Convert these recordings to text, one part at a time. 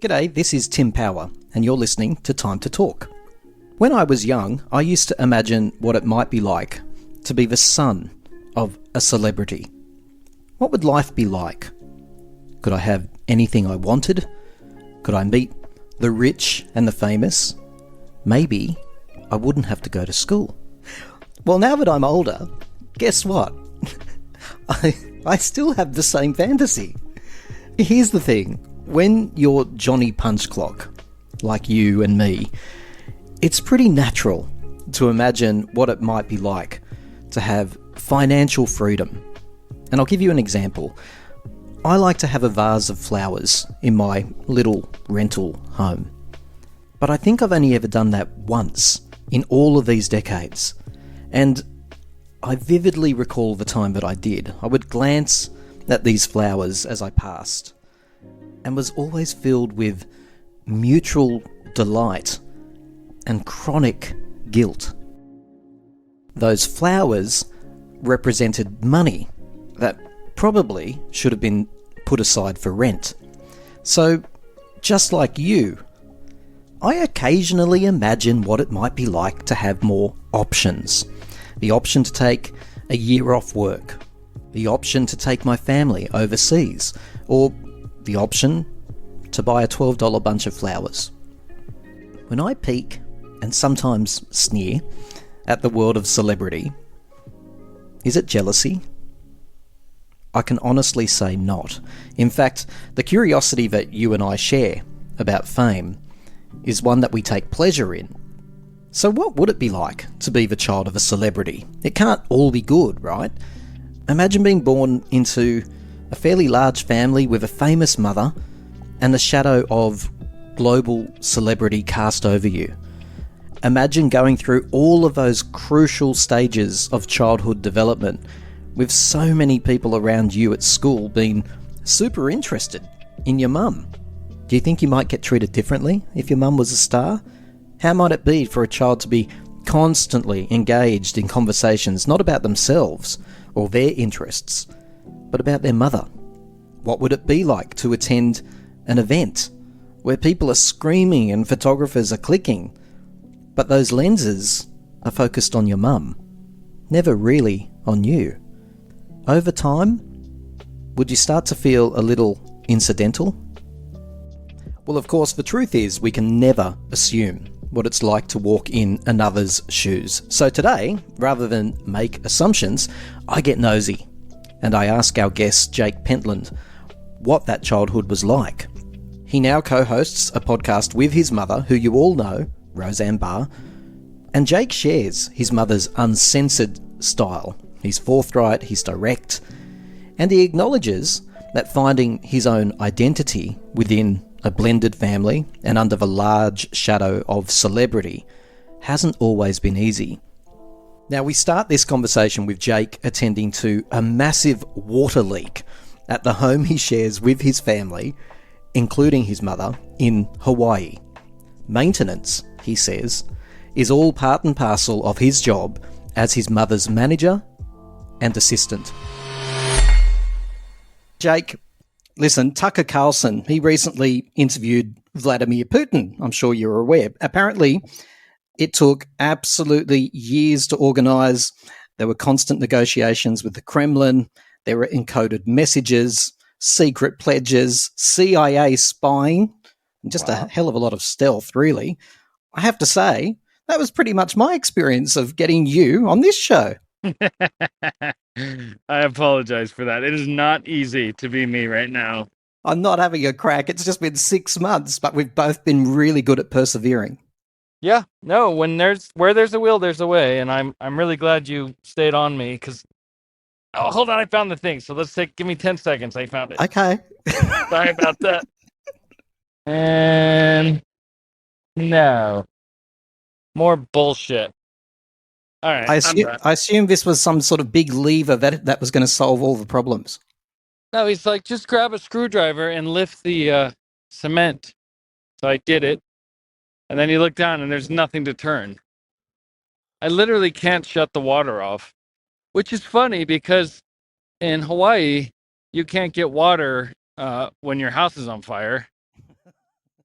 G'day, this is Tim Power, and you're listening to Time to Talk. When I was young, I used to imagine what it might be like to be the son of a celebrity. What would life be like? Could I have anything I wanted? Could I meet the rich and the famous? Maybe I wouldn't have to go to school. Well, now that I'm older, guess what? I still have the same fantasy. Here's the thing. When you're Johnny Punch Clock, like you and me, it's pretty natural to imagine what it might be like to have financial freedom. And I'll give you an example. I like to have a vase of flowers in my little rental home. But I think I've only ever done that once in all of these decades. And I vividly recall the time that I did. I would glance at these flowers as I passed and was always filled with mutual delight and chronic guilt. Those flowers represented money that probably should have been put aside for rent. So, just like you, I occasionally imagine what it might be like to have more options. The option to take a year off work, the option to take my family overseas, or the option to buy a $12 bunch of flowers. When I peek and sometimes sneer at the world of celebrity, is it jealousy? I can honestly say not. In fact, the curiosity that you and I share about fame is one that we take pleasure in. So what would it be like to be the child of a celebrity? It can't all be good, right? Imagine being born into a fairly large family with a famous mother and the shadow of global celebrity cast over you. Imagine going through all of those crucial stages of childhood development with so many people around you at school being super interested in your mum. Do you think you might get treated differently if your mum was a star? How might it be for a child to be constantly engaged in conversations not about themselves or their interests, but about their mother? What would it be like to attend an event where people are screaming and photographers are clicking, but those lenses are focused on your mum, never really on you? Over time, would you start to feel a little incidental? Well, of course, the truth is we can never assume what it's like to walk in another's shoes. So today, rather than make assumptions, I get nosy and I ask our guest, Jake Pentland, what that childhood was like. He now co-hosts a podcast with his mother, who you all know, Roseanne Barr, and Jake shares his mother's uncensored style. He's forthright, he's direct, and he acknowledges that finding his own identity within a blended family and under the large shadow of celebrity hasn't always been easy. Now, we start this conversation with Jake attending to a massive water leak at the home he shares with his family, including his mother, in Hawaii. Maintenance, he says, is all part and parcel of his job as his mother's manager and assistant. Jake, listen, Tucker Carlson, he recently interviewed Vladimir Putin. I'm sure you're aware. Apparently, it took absolutely years to organise. There were constant negotiations with the Kremlin. There were encoded messages, secret pledges, CIA spying, and just a hell of a lot of stealth, really. I have to say, that was pretty much my experience of getting you on this show. I apologize for that. It is not easy to be me right now. I'm not having a crack. It's just been 6 months, but we've both been really good at persevering. Yeah, no, where there's a will, there's a way, and I'm really glad you stayed on me because. Oh, hold on, I found the thing. So give me 10 seconds. I found it. Okay. Sorry about that. And no. More bullshit. All right. I assume this was some sort of big lever that was going to solve all the problems. No, he's like, just grab a screwdriver and lift the cement. So I did it. And then you look down and there's nothing to turn. I literally can't shut the water off. Which is funny because in Hawaii, you can't get water when your house is on fire.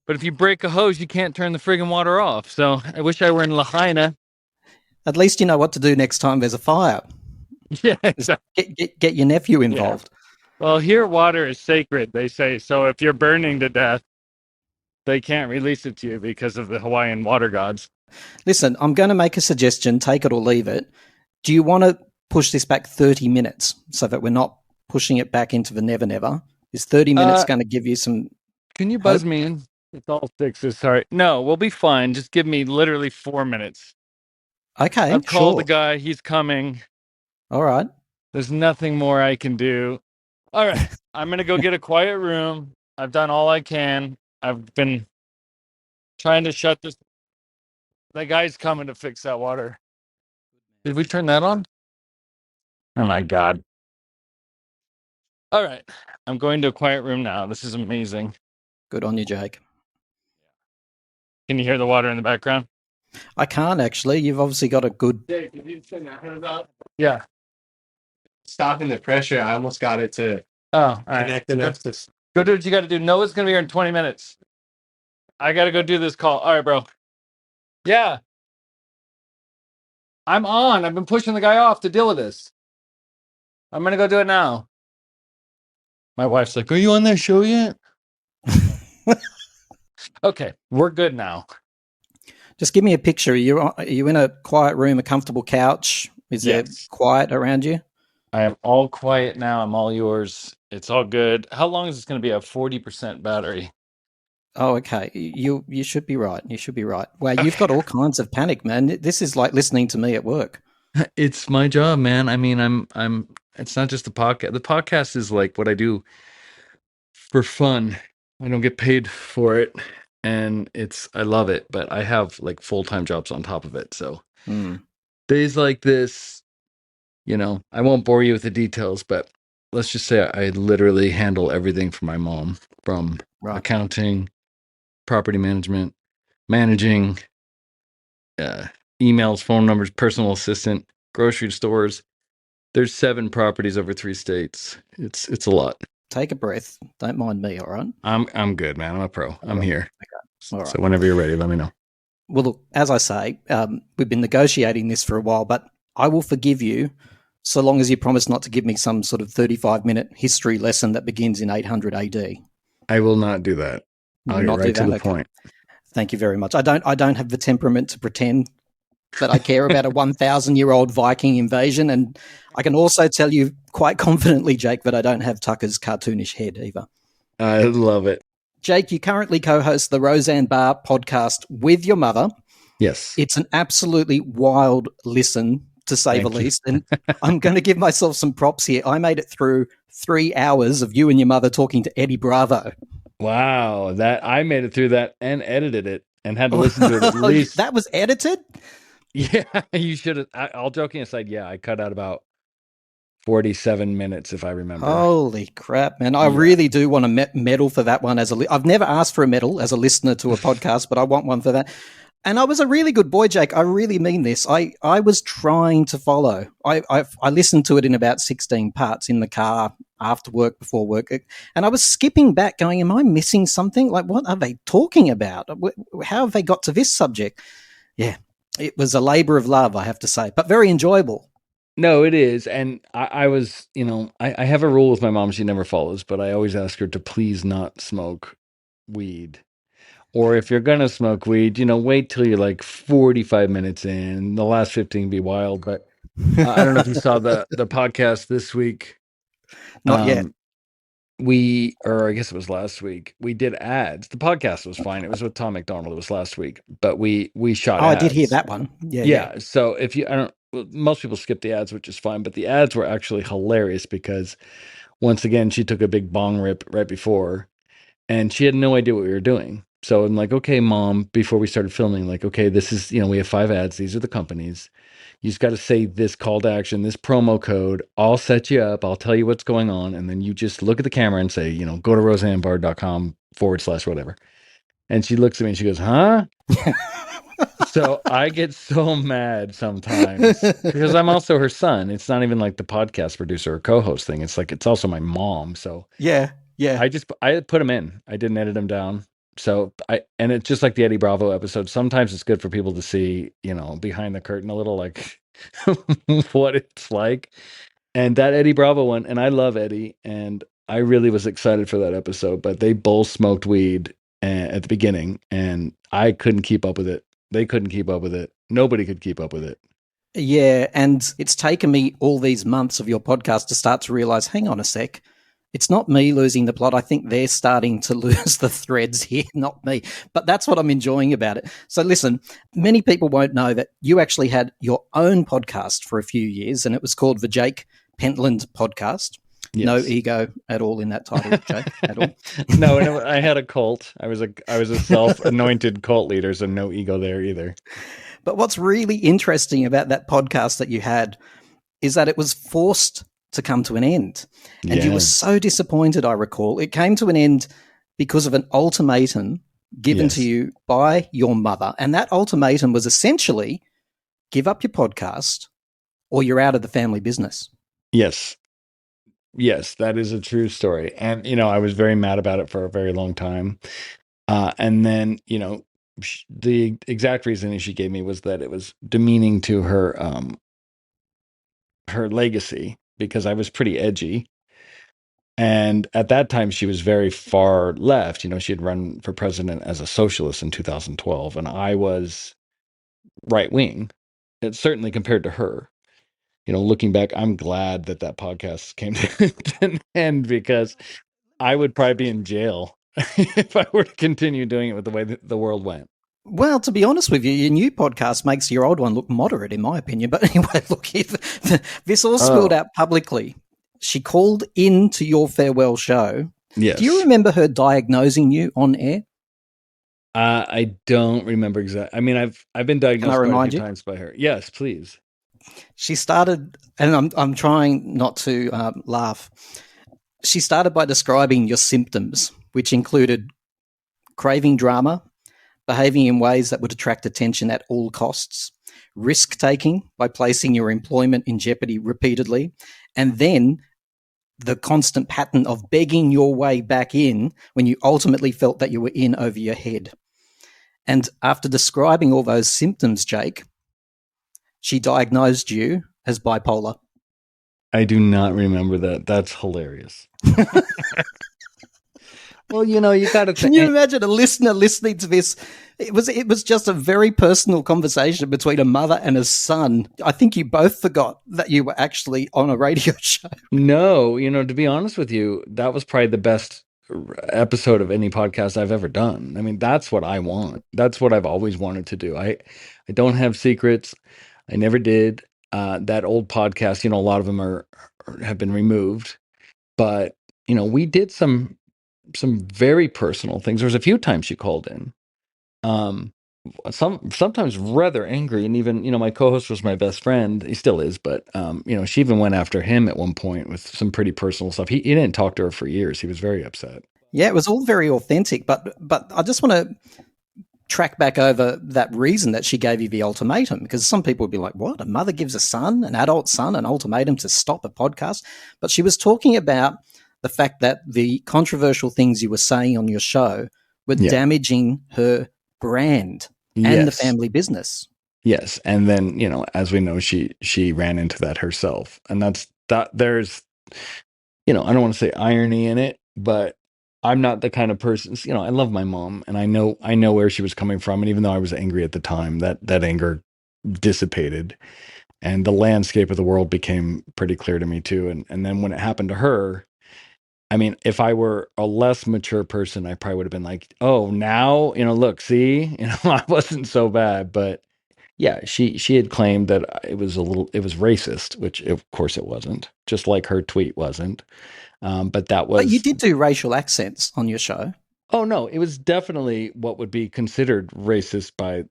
But if you break a hose, you can't turn the friggin' water off. So I wish I were in Lahaina. At least you know what to do next time there's a fire. Yeah, Just exactly. get your nephew Yeah. involved. Well, here water is sacred, they say. So if you're burning to death, they can't release it to you because of the Hawaiian water gods. Listen, I'm going to make a suggestion, take it or leave it. Do you want to push this back 30 minutes so that we're not pushing it back into the never never? Is 30 minutes going to give you some Can you buzz hope? me in? It's all sixes. Sorry. No, we'll be fine. Just give me literally 4 minutes. Okay, I've called the sure. guy. He's coming. All right. There's nothing more I can do. All right. I'm going to go get a quiet room. I've done all I can. I've been trying to shut this. The guy's coming to fix that water. Did we turn that on? Oh my God. All right. I'm going to a quiet room now. This is amazing. Good on you, Jake. Can you hear the water in the background? I can't actually. You've obviously got a good. Dave, did you turn that hose off? Yeah. Stopping the pressure, I almost got it to Oh, all right. connect enough to. Go do what you got to do. Noah's going to be here in 20 minutes. I got to go do this call. All right, bro. Yeah. I'm on. I've been pushing the guy off to deal with this. I'm going to go do it now. My wife's like, are you on that show yet? Okay. We're good now. Just give me a picture. Are you in a quiet room, a comfortable couch? Is there quiet around you? I am all quiet now. I'm all yours. It's all good. How long is this going to be? A 40% battery. Oh, okay. You should be right. You should be right. Wow, you've Okay. got all kinds of panic, man. This is like listening to me at work. It's my job, man. I mean, it's not just the podcast. The podcast is like what I do for fun. I don't get paid for it. And I love it, but I have like full-time jobs on top of it. So days like this, I won't bore you with the details, but let's just say I literally handle everything for my mom, from accounting, property management, managing, emails, phone numbers, personal assistant, grocery stores. There's 7 properties over 3 states. It's a lot. Take a breath. Don't mind me, all right? I'm good, man. I'm a pro. I'm here. Okay. All right. So whenever you're ready, let me know. Well, look, as I say, we've been negotiating this for a while, but I will forgive you so long as you promise not to give me some sort of 35-minute history lesson that begins in 800 AD. I will not do that. I'll get right to the point. Thank you very much. I don't have the temperament to pretend that I care about a 1,000-year-old Viking invasion, and I can also tell you quite confidently, Jake, that I don't have Tucker's cartoonish head either. I love it. Jake, you currently co-host the Roseanne Barr podcast with your mother. Yes. It's an absolutely wild listen, to say the least. And I'm going to give myself some props here. I made it through 3 hours of you and your mother talking to Eddie Bravo. Wow. I made it through that and edited it and had to listen to it at least. That was edited? Yeah, you should have. All joking aside, yeah, I cut out about 47 minutes, if I remember. Holy crap, man. I really do want a medal for that one. I've never asked for a medal as a listener to a podcast, but I want one for that. And I was a really good boy, Jake. I really mean this. I was trying to follow. I listened to it in about 16 parts in the car, after work, before work. And I was skipping back going, am I missing something? Like, what are they talking about? How have they got to this subject? Yeah, it was a labor of love, I have to say, but very enjoyable. No, it is. And I was, I have a rule with my mom she never follows, but I always ask her to please not smoke weed. Or if you're going to smoke weed, wait till you're like 45 minutes in. The last 15 be wild. But I don't know if you saw the podcast this week. Not yet. I guess it was last week. We did ads. The podcast was fine. It was with Tom McDonald. It was last week. But we shot ads. I did hear that one. Yeah. So most people skip the ads, which is fine. But the ads were actually hilarious because once again, she took a big bong rip right before. And she had no idea what we were doing. So I'm like, okay, mom, before we started filming, like, okay, this is, we have 5 ads. These are the companies. You just got to say this call to action, this promo code. I'll set you up. I'll tell you what's going on. And then you just look at the camera and say, go to roseannebarr.com/whatever. And she looks at me and she goes, huh? So I get so mad sometimes because I'm also her son. It's not even like the podcast producer or co-host thing. It's like, it's also my mom. So yeah. I put them in. I didn't edit them down. So and it's just like the Eddie Bravo episode. Sometimes it's good for people to see, behind the curtain a little, like what it's like. And that Eddie Bravo one, and I love Eddie, and I really was excited for that episode, but they both smoked weed at the beginning, and I couldn't keep up with it. They couldn't keep up with it. Nobody could keep up with it. Yeah, and it's taken me all these months of your podcast to start to realize, hang on a sec, it's not me losing the plot. I think they're starting to lose the threads here, not me. But that's what I'm enjoying about it. So listen, many people won't know that you actually had your own podcast for a few years, and it was called the Jake Pentland Podcast. Yes. No ego at all in that title, Jake, at all. No, I had a cult. I was a self-anointed cult leader, so no ego there either. But what's really interesting about that podcast that you had is that it was forced to come to an end. And you were so disappointed, I recall. It came to an end because of an ultimatum given to you by your mother. And that ultimatum was essentially give up your podcast or you're out of the family business. Yes. Yes, that is a true story. And, I was very mad about it for a very long time. And then, the exact reason she gave me was that it was demeaning to her legacy, because I was pretty edgy. And at that time, she was very far left. She had run for president as a socialist in 2012, and I was right wing. It's certainly compared to her. Looking back, I'm glad that podcast came to an end, because I would probably be in jail if I were to continue doing it with the way that the world went. Well, to be honest with you, your new podcast makes your old one look moderate, in my opinion. But anyway, look, this all spilled out publicly. She called in to your farewell show. Yes. Do you remember her diagnosing you on air? I don't remember exactly. I mean, I've been diagnosed quite a few times by her. Yes, please. She started, and I'm trying not to laugh. She started by describing your symptoms, which included craving drama, behaving in ways that would attract attention at all costs, risk-taking by placing your employment in jeopardy repeatedly, and then the constant pattern of begging your way back in when you ultimately felt that you were in over your head. And after describing all those symptoms, Jake, she diagnosed you as bipolar. I do not remember that. That's hilarious. Well, you got to. Can you imagine a listener listening to this? It was just a very personal conversation between a mother and a son. I think you both forgot that you were actually on a radio show. No, to be honest with you, that was probably the best episode of any podcast I've ever done. I mean, that's what I want. That's what I've always wanted to do. I don't have secrets. I never did. That old podcast, a lot of them have been removed, but we did some very personal things. There was a few times she called in, sometimes rather angry, and even my co-host was my best friend. He still is, but she even went after him at one point with some pretty personal stuff. He didn't talk to her for years. He was very upset. Yeah, it was all very authentic, but I just want to track back over that reason that she gave you the ultimatum, because some people would be like, what? A mother gives an adult son, an ultimatum to stop a podcast? But she was talking about the fact that the controversial things you were saying on your show were damaging her brand and the family business. Yes. And then, as we know, she ran into that herself. And there's, I don't want to say irony in it, but I'm not the kind of person, I love my mom, and I know where she was coming from. And even though I was angry at the time, that anger dissipated, and the landscape of the world became pretty clear to me too. And then when it happened to her, I mean, if I were a less mature person, I probably would have been like, oh, now, look, see, I wasn't so bad. But yeah, she had claimed that it was racist, which of course it wasn't, just like her tweet wasn't. But you did do racial accents on your show. Oh no, it was definitely what would be considered racist by,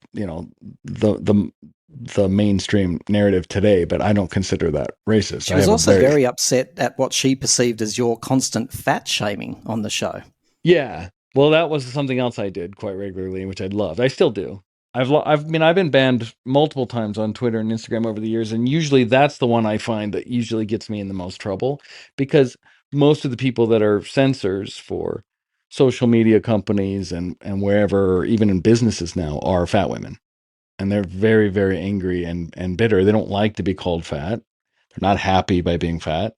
the mainstream narrative today, but I don't consider that racist. She was also very upset at what she perceived as your constant fat shaming on the show. Yeah. Well, that was something else I did quite regularly, which I loved. I still do. I've been banned multiple times on Twitter and Instagram over the years, and usually that's the one I find that usually gets me in the most trouble, because most of the people that are censors for social media companies and wherever, or even in businesses now, are fat women. And they're very, very angry and bitter. They don't like to be called fat. They're not happy by being fat.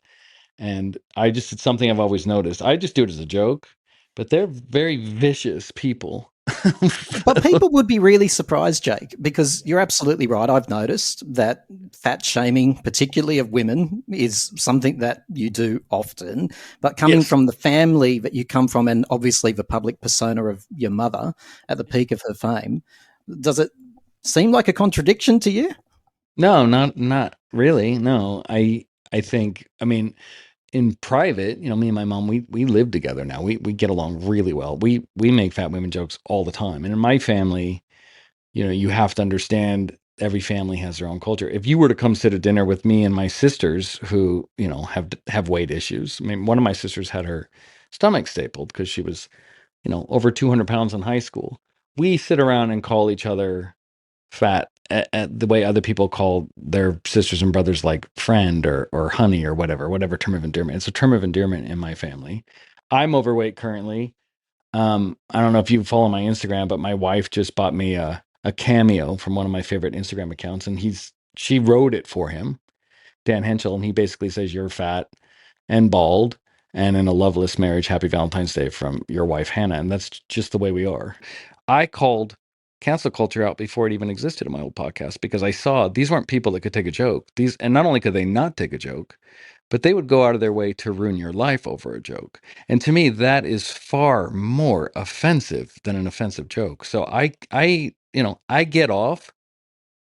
And it's something I've always noticed. I just do it as a joke, but they're very vicious people. But people would be really surprised, Jake, because you're absolutely right. I've noticed that fat shaming, particularly of women, is something that you do often. But coming Yes. from the family that you come from, and obviously the public persona of your mother at the peak of her fame, does it seem like a contradiction to you? No, not really. No, I think, I mean, in private, me and my mom, we live together now. We get along really well. We make fat women jokes all the time. And in my family, you have to understand every family has their own culture. If you were to come sit at dinner with me and my sisters who, have weight issues. I mean, one of my sisters had her stomach stapled because she was, over 200 pounds in high school. We sit around and call each other fat at the way other people call their sisters and brothers, like friend or honey or whatever term of endearment. It's a term of endearment in my family. I'm overweight currently. I don't know if you follow my Instagram, but my wife just bought me a cameo from one of my favorite Instagram accounts, and she wrote it for him, Dan Henschel, and he basically says, "You're fat and bald and in a loveless marriage. Happy Valentine's Day from your wife Hannah." And that's just the way we are. I called cancel culture out before it even existed in my old podcast, because I saw these weren't people that could take a joke. And not only could they not take a joke, but they would go out of their way to ruin your life over a joke. And to me, that is far more offensive than an offensive joke. So I get off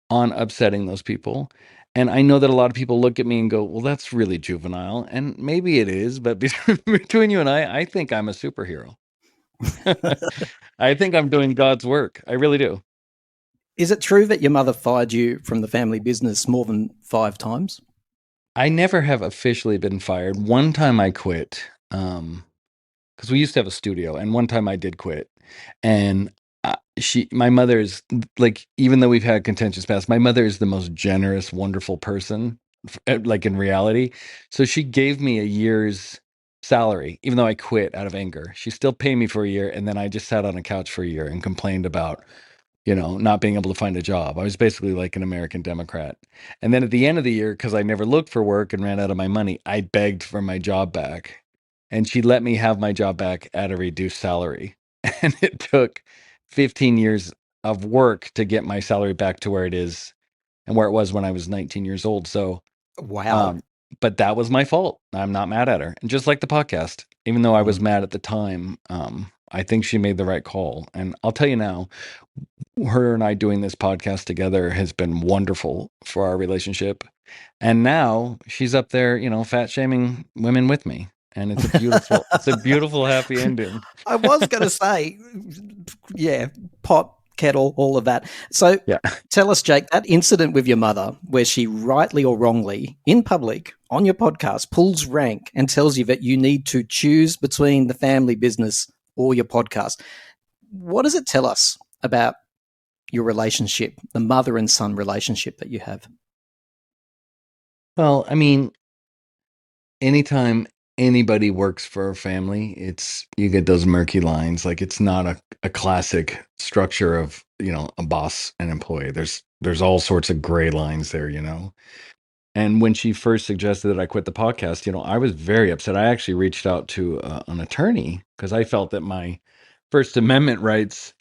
on upsetting those people. And I know that a lot of people look at me and go, "Well, that's really juvenile." And maybe it is, but between you and I think I'm a superhero. I think I'm doing God's work. I really do. Is it true that your mother fired you from the family business more than 5 times? I never have officially been fired. One time I quit, because we used to have a studio, and one time I did quit. And my mother is like, even though we've had contentious past, my mother is the most generous, wonderful person, like in reality. So she gave me a year's salary, even though I quit out of anger. She still paid me for a year, and then I just sat on a couch for a year and complained about, not being able to find a job. I was basically like an American Democrat. And then at the end of the year, because I never looked for work and ran out of my money, I begged for my job back. And she let me have my job back at a reduced salary. And it took 15 years of work to get my salary back to where it is and where it was when I was 19 years old. So, Wow. but that was my fault. I'm not mad at her. And just like the podcast, even though I was Mm. mad at the time, I think she made the right call. And I'll tell you now, her and I doing this podcast together has been wonderful for our relationship. And now she's up there, fat shaming women with me. And it's a beautiful happy ending. I was going to say, yeah, pot, kettle, all of that. So Yeah. tell us, Jake, that incident with your mother where she rightly or wrongly in public on your podcast pulls rank and tells you that you need to choose between the family business or your podcast. What does it tell us about your relationship, the mother and son relationship that you have? Well, I mean, anytime anybody works for a family, you get those murky lines. Like, it's not a classic structure of, a boss and employee. There's all sorts of gray lines there, And when she first suggested that I quit the podcast, I was very upset. I actually reached out to an attorney because I felt that my First Amendment rights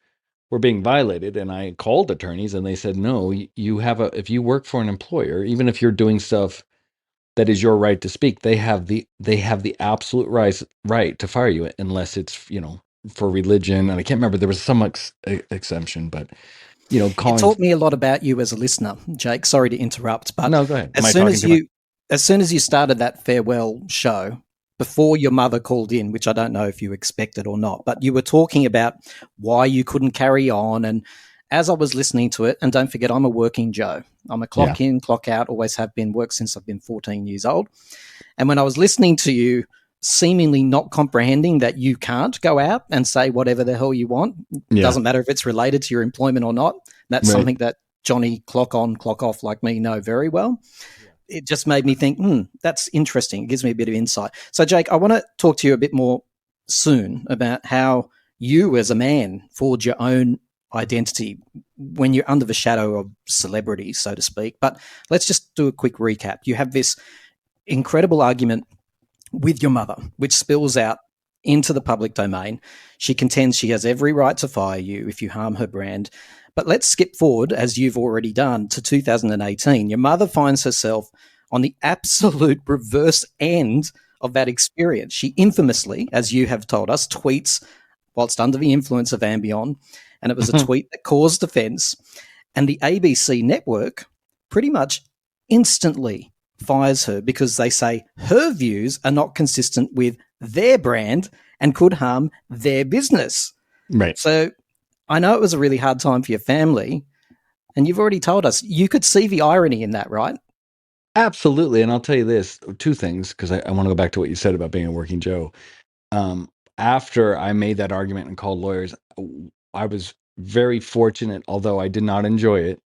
were being violated. And I called attorneys and they said, "No, if you work for an employer, even if you're doing stuff that is your right to speak, they have the absolute right to fire you unless it's, for religion." And I can't remember, there was some exemption, but It calling. taught me a lot about you as a listener, Jake. Sorry to interrupt, but No, go ahead. Am as I soon talking as too much? you started that farewell show, before your mother called in, which I don't know if you expected or not, but you were talking about why you couldn't carry on. And as I was listening to it, and don't forget, I'm a working Joe. I'm a Yeah. clock in, clock out, always have been, worked since I've been 14 years old. And when I was listening to you, seemingly not comprehending that you can't go out and say whatever the hell you want, Yeah. doesn't matter if it's related to your employment or not. That's Right. something that Johnny clock on, clock off like me know very well. It just made me think, that's interesting. It gives me a bit of insight. So, Jake, I want to talk to you a bit more soon about how you as a man forge your own identity when you're under the shadow of celebrity, so to speak. But let's just do a quick recap. You have this incredible argument with your mother, which spills out into the public domain. She contends she has every right to fire you if you harm her brand. But let's skip forward, as you've already done, to 2018. Your mother finds herself on the absolute reverse end of that experience. She infamously, as you have told us, tweets whilst under the influence of Ambien, and it was a tweet that caused offence. And the ABC network pretty much instantly fires her because they say her views are not consistent with their brand and could harm their business. Right. So I know it was a really hard time for your family, and you've already told us you could see the irony in that, right? Absolutely. And I'll tell you this, two things, because I want to go back to what you said about being a working Joe. After I made that argument and called lawyers, I was very fortunate, although I did not enjoy it,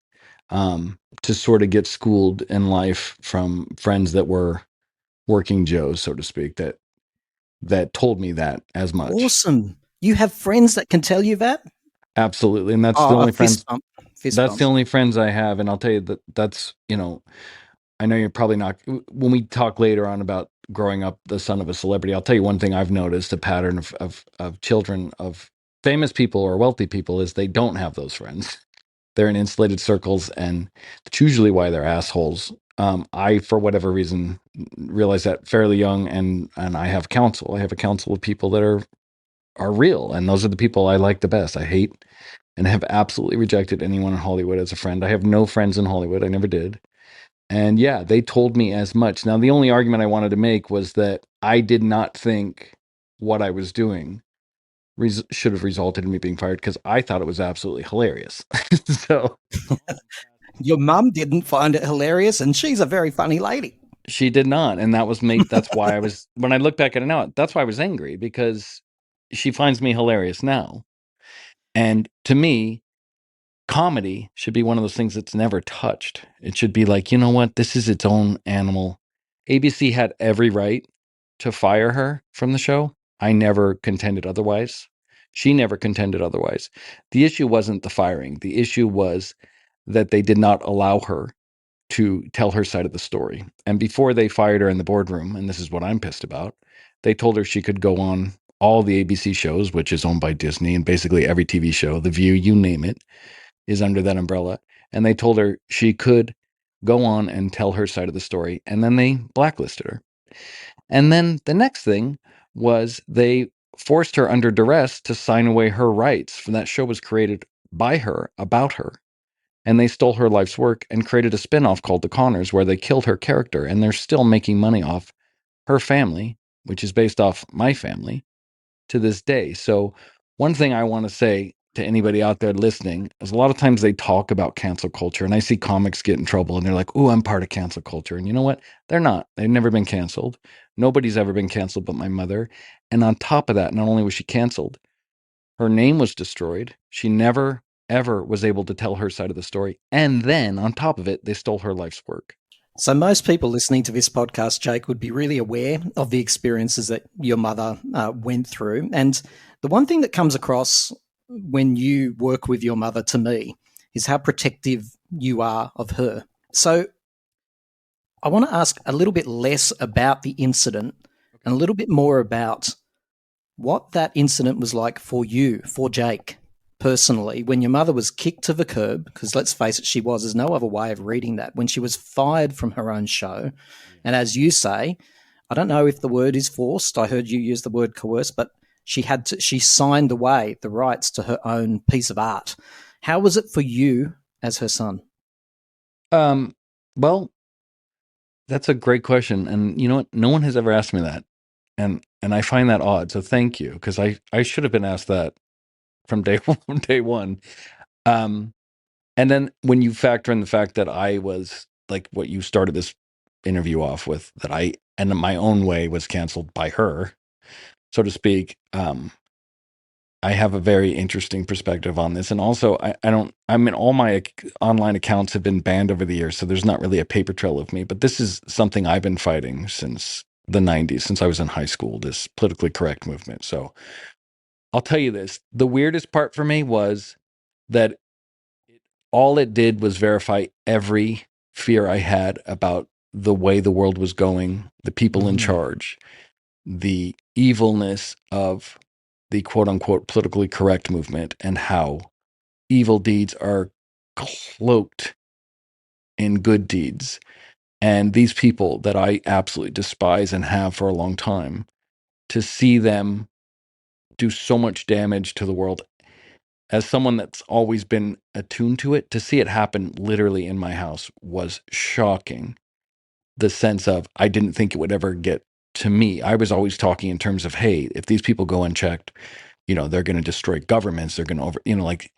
to sort of get schooled in life from friends that were working Joes, so to speak, that told me that as much. Awesome. You have friends that can tell you that? Absolutely. And that's the only friends. Fist That's bump. the only friends I have. And I'll tell you that's, I know you're probably not, when we talk later on about growing up the son of a celebrity, I'll tell you one thing I've noticed, a pattern of children of famous people or wealthy people, is they don't have those friends. They're in insulated circles, and that's usually why they're assholes. I, for whatever reason, realized that fairly young, and I have counsel. I have a counsel of people that are real, and those are the people I like the best. I hate and have absolutely rejected anyone in Hollywood as a friend. I have no friends in Hollywood. I never did. And yeah, they told me as much. Now, the only argument I wanted to make was that I did not think what I was doing should have resulted in me being fired, because I thought it was absolutely hilarious. So Your mum didn't find it hilarious, and she's a very funny lady. she did not. And that was me. That's why I was, when I look back at it now, that's why I was angry, because she finds me hilarious now. And to me, comedy should be one of those things that's never touched. It should be like, you know what? This is its own animal. ABC had every right to fire her from the show. I never contended otherwise. She never contended otherwise. The issue wasn't the firing. The issue was that they did not allow her to tell her side of the story. And before they fired her in the boardroom, and this is what I'm pissed about, they told her she could go on all the ABC shows, which is owned by Disney, and basically every TV show, The View, you name it, is under that umbrella. And they told her she could go on and tell her side of the story. And then they blacklisted her. And then the next thing was they forced her under duress to sign away her rights. From that show was created by her, about her. And they stole her life's work and created a spinoff called The Connors, where they killed her character. And they're still making money off her family, which is based off my family, to this day. So one thing I want to say to anybody out there listening is, a lot of times they talk about cancel culture, and I see comics get in trouble and they're like, "Oh, I'm part of cancel culture." And you know what? They're not. They've never been canceled. Nobody's ever been canceled but my mother. And on top of that, not only was she canceled, her name was destroyed. She never, ever was able to tell her side of the story. And then on top of it, they stole her life's work. So most people listening to this podcast, Jake, would be really aware of the experiences that your mother went through. And the one thing that comes across when you work with your mother, to me, is how protective you are of her. So I want to ask a little bit less about the incident and a little bit more about what that incident was like for you, for Jake, personally, when your mother was kicked to the curb, because let's face it, she was. There's no other way of reading that. When she was fired from her own show. And as you say, I don't know if the word is forced. I heard you use the word coerced, but she signed away the rights to her own piece of art. How was it for you as her son? Well, that's a great question. And you know what? No one has ever asked me that. And I find that odd. So thank you, because I should have been asked that from day one. And then when you factor in the fact that I was, like what you started this interview off with, that I, and in my own way, was canceled by her, so to speak. I have a very interesting perspective on this. And also, I mean, all my online accounts have been banned over the years, so there's not really a paper trail of me. But this is something I've been fighting since the 90s, since I was in high school, this politically correct movement. So I'll tell you this. The weirdest part for me was that all it did was verify every fear I had about the way the world was going, the people in charge, the evilness of the quote unquote politically correct movement, and how evil deeds are cloaked in good deeds. And these people that I absolutely despise and have for a long time, to see them do so much damage to the world, as someone that's always been attuned to it, to see it happen literally in my house was shocking. The sense of, I didn't think it would ever get to me. I was always talking in terms of, hey, if these people go unchecked, they're going to destroy governments. They're going to like,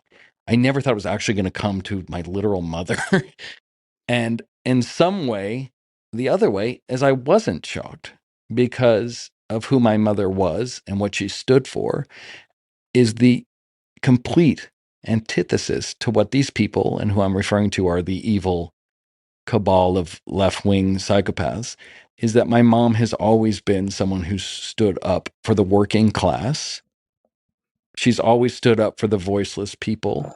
I never thought it was actually going to come to my literal mother. And in some way, the other way is I wasn't shocked, because of who my mother was and what she stood for is the complete antithesis to what these people, and who I'm referring to are the evil cabal of left-wing psychopaths, is that my mom has always been someone who stood up for the working class. She's always stood up for the voiceless people.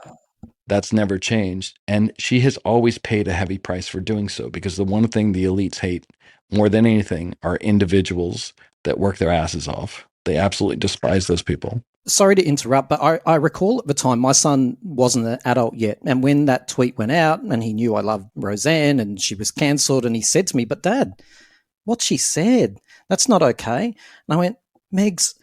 That's never changed. And she has always paid a heavy price for doing so, because the one thing the elites hate more than anything are individuals that work their asses off. They absolutely despise those people. Sorry to interrupt, but I recall at the time my son wasn't an adult yet. And when that tweet went out and he knew I loved Roseanne and she was cancelled, and he said to me, "But Dad, what she said, that's not okay." And I went, "Megs,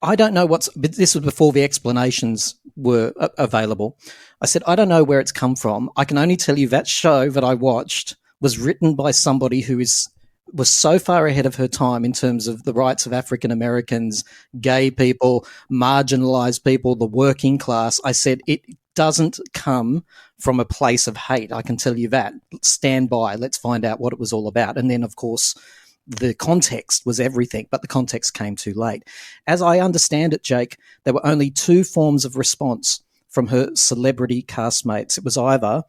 I don't know but this was before the explanations were available. I said, "I don't know where it's come from. I can only tell you that show that I watched was written by somebody who was so far ahead of her time in terms of the rights of African Americans, gay people, marginalized people, the working class." I said, "It doesn't come from a place of hate. I can tell you that. Stand by. Let's find out what it was all about." And then, of course, the context was everything, but the context came too late. As I understand it, Jake, there were only two forms of response from her celebrity castmates. It was either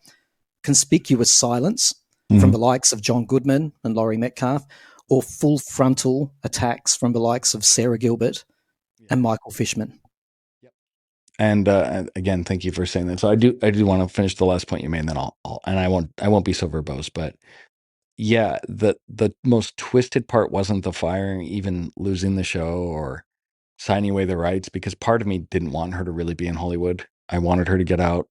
conspicuous silence from the likes of John Goodman and Laurie Metcalf, or full frontal attacks from the likes of Sarah Gilbert and Michael Fishman. And again, thank you for saying that. So I do want to finish the last point you made, and then I won't be so verbose, but yeah, the most twisted part wasn't the firing, even losing the show or signing away the rights, because part of me didn't want her to really be in Hollywood. I wanted her to get out.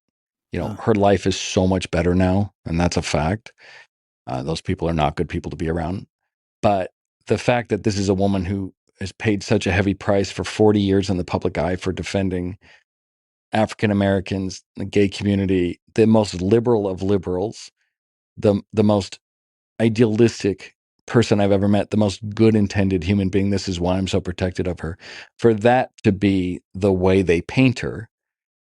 Her life is so much better now, and that's a fact. Those people are not good people to be around. But the fact that this is a woman who has paid such a heavy price for 40 years in the public eye for defending African Americans, the gay community, the most liberal of liberals, the most idealistic person I've ever met, the most good intended human being. This is why I'm so protected of her. For that to be the way they paint her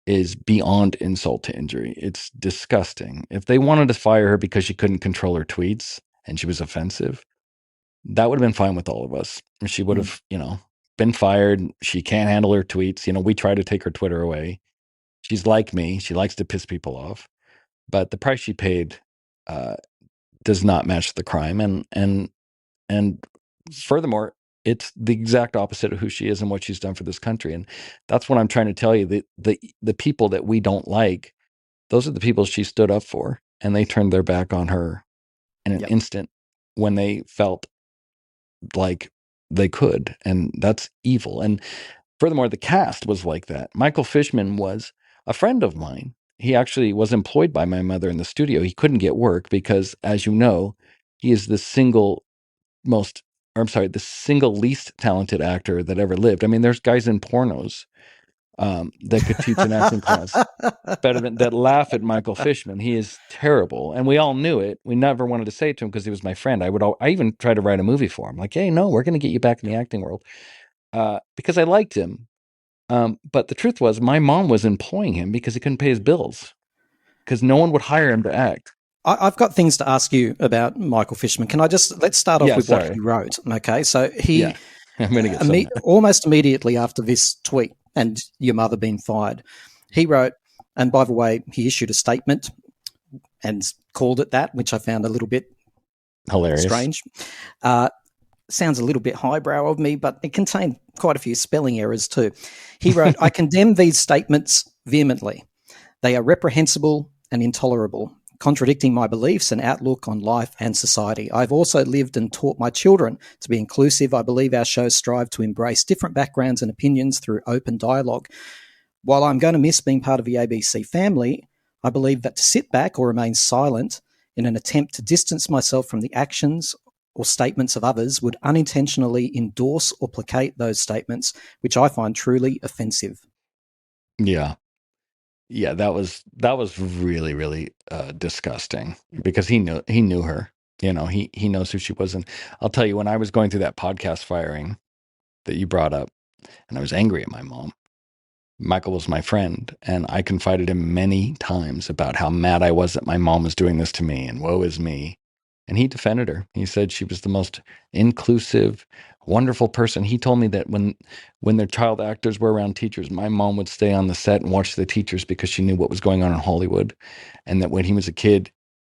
is beyond insult to injury. It's disgusting. If they wanted to fire her because she couldn't control her tweets and she was offensive, that would have been fine with all of us. She would have, been fired. She can't handle her tweets. We try to take her Twitter away. She's like me. She likes to piss people off. But the price she paid does not match the crime. And furthermore, it's the exact opposite of who she is and what she's done for this country. And that's what I'm trying to tell you. The people that we don't like, those are the people she stood up for, and they turned their back on her in an instant when they felt like they could. And that's evil. And furthermore, the cast was like that. Michael Fishman was a friend of mine. He actually was employed by my mother in the studio. He couldn't get work because, as you know, he is the single least talented actor that ever lived. I mean, there's guys in pornos that could teach an acting class better than that. Laugh at Michael Fishman. He is terrible, and we all knew it. We never wanted to say it to him because he was my friend. I even tried to write a movie for him. Like, hey, no, we're going to get you back in the acting world because I liked him. But the truth was, my mom was employing him because he couldn't pay his bills because no one would hire him to act. I've got things to ask you about Michael Fishman. Let's start off with what he wrote. Okay, so he I'm going to get almost immediately after this tweet and your mother being fired, he wrote, and by the way, he issued a statement and called it that, which I found a little bit hilarious, strange. sounds a little bit highbrow of me, but it contained quite a few spelling errors too. He wrote, I condemn these statements vehemently. They are reprehensible and intolerable, contradicting my beliefs and outlook on life and society. I've also lived and taught my children to be inclusive. I believe our shows strive to embrace different backgrounds and opinions through open dialogue. While I'm going to miss being part of the ABC family, I believe that to sit back or remain silent in an attempt to distance myself from the actions or statements of others would unintentionally endorse or placate those statements, which I find truly offensive. Yeah. Yeah, that was really, really disgusting because he knew her. You know, he knows who she was. And I'll tell you, when I was going through that podcast firing that you brought up, and I was angry at my mom, Michael was my friend, and I confided him many times about how mad I was that my mom was doing this to me, and woe is me. And he defended her. He said she was the most inclusive, wonderful person. He told me that when their child actors were around teachers, my mom would stay on the set and watch the teachers because she knew what was going on in Hollywood. And that when he was a kid,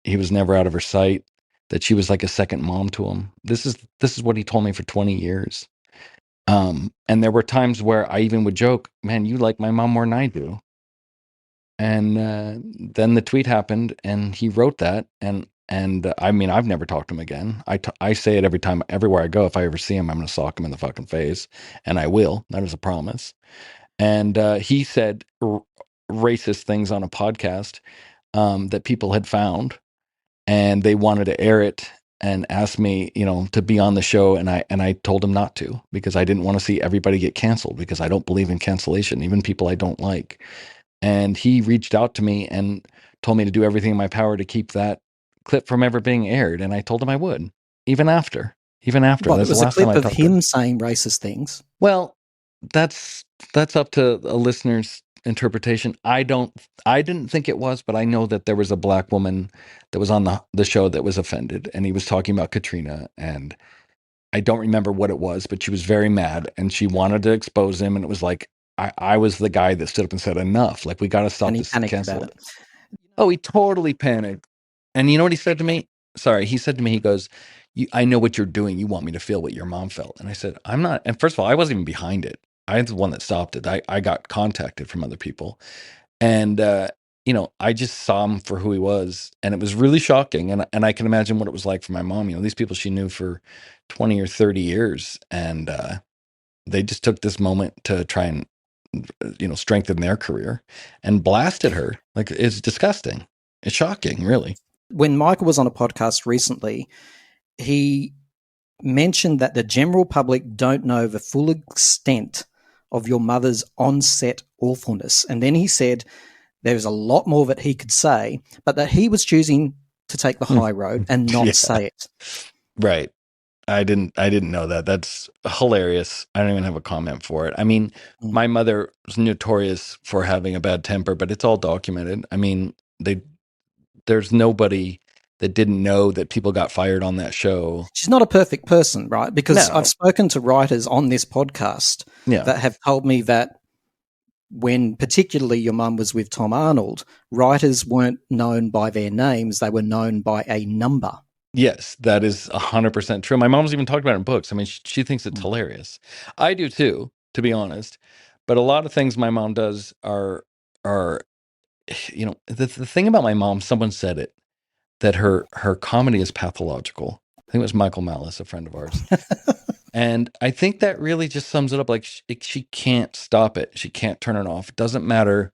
he was never out of her sight, that she was like a second mom to him. This is what he told me for 20 years. And there were times where I even would joke, man, you like my mom more than I do. And then the tweet happened, and he wrote that, and I mean, I've never talked to him again. I say it every time, everywhere I go. If I ever see him, I'm going to sock him in the fucking face, and I will. That is a promise. And he said racist things on a podcast that people had found, and they wanted to air it and asked me, to be on the show, and I told him not to because I didn't want to see everybody get canceled because I don't believe in cancellation, even people I don't like. And he reached out to me and told me to do everything in my power to keep that clip from ever being aired. And I told him I would, even after. Well, That's it was the a last time clip I of talked to him. him saying racist things. Well, that's up to a listener's interpretation. I didn't think it was, but I know that there was a black woman that was on the show that was offended, and he was talking about Katrina, and I don't remember what it was, but she was very mad and she wanted to expose him, and it was like I was the guy that stood up and said, enough, like we got to stop And he this panicked cancel. about it. Oh, he totally panicked. And you know what he said to me? Sorry, he said to me, he goes, I know what you're doing. You want me to feel what your mom felt. And I said, I'm not. And first of all, I wasn't even behind it. I was the one that stopped it. I got contacted from other people. And, I just saw him for who he was. And it was really shocking. And I can imagine what it was like for my mom. These people she knew for 20 or 30 years. And they just took this moment to try and strengthen their career and blasted her. Like, it's disgusting. It's shocking, really. When Michael was on a podcast recently, he mentioned that the general public don't know the full extent of your mother's on-set awfulness. And then he said there's a lot more that he could say, but that he was choosing to take the high road and not say it. Right. I didn't know that. That's hilarious. I don't even have a comment for it. I mean, my mother was notorious for having a bad temper, but it's all documented. I mean, there's nobody that didn't know that people got fired on that show. She's not a perfect person, right? Because No. I've spoken to writers on this podcast that have told me that when particularly your mum was with Tom Arnold, writers weren't known by their names. They were known by a number. Yes, that is 100% true. My mom's even talked about it in books. I mean, she thinks it's hilarious. I do too, to be honest. But a lot of things my mom does are the thing about my mom, someone said it, that her comedy is pathological. I think it was Michael Malice, a friend of ours. And I think that really just sums it up. Like, she can't stop it. She can't turn it off. It doesn't matter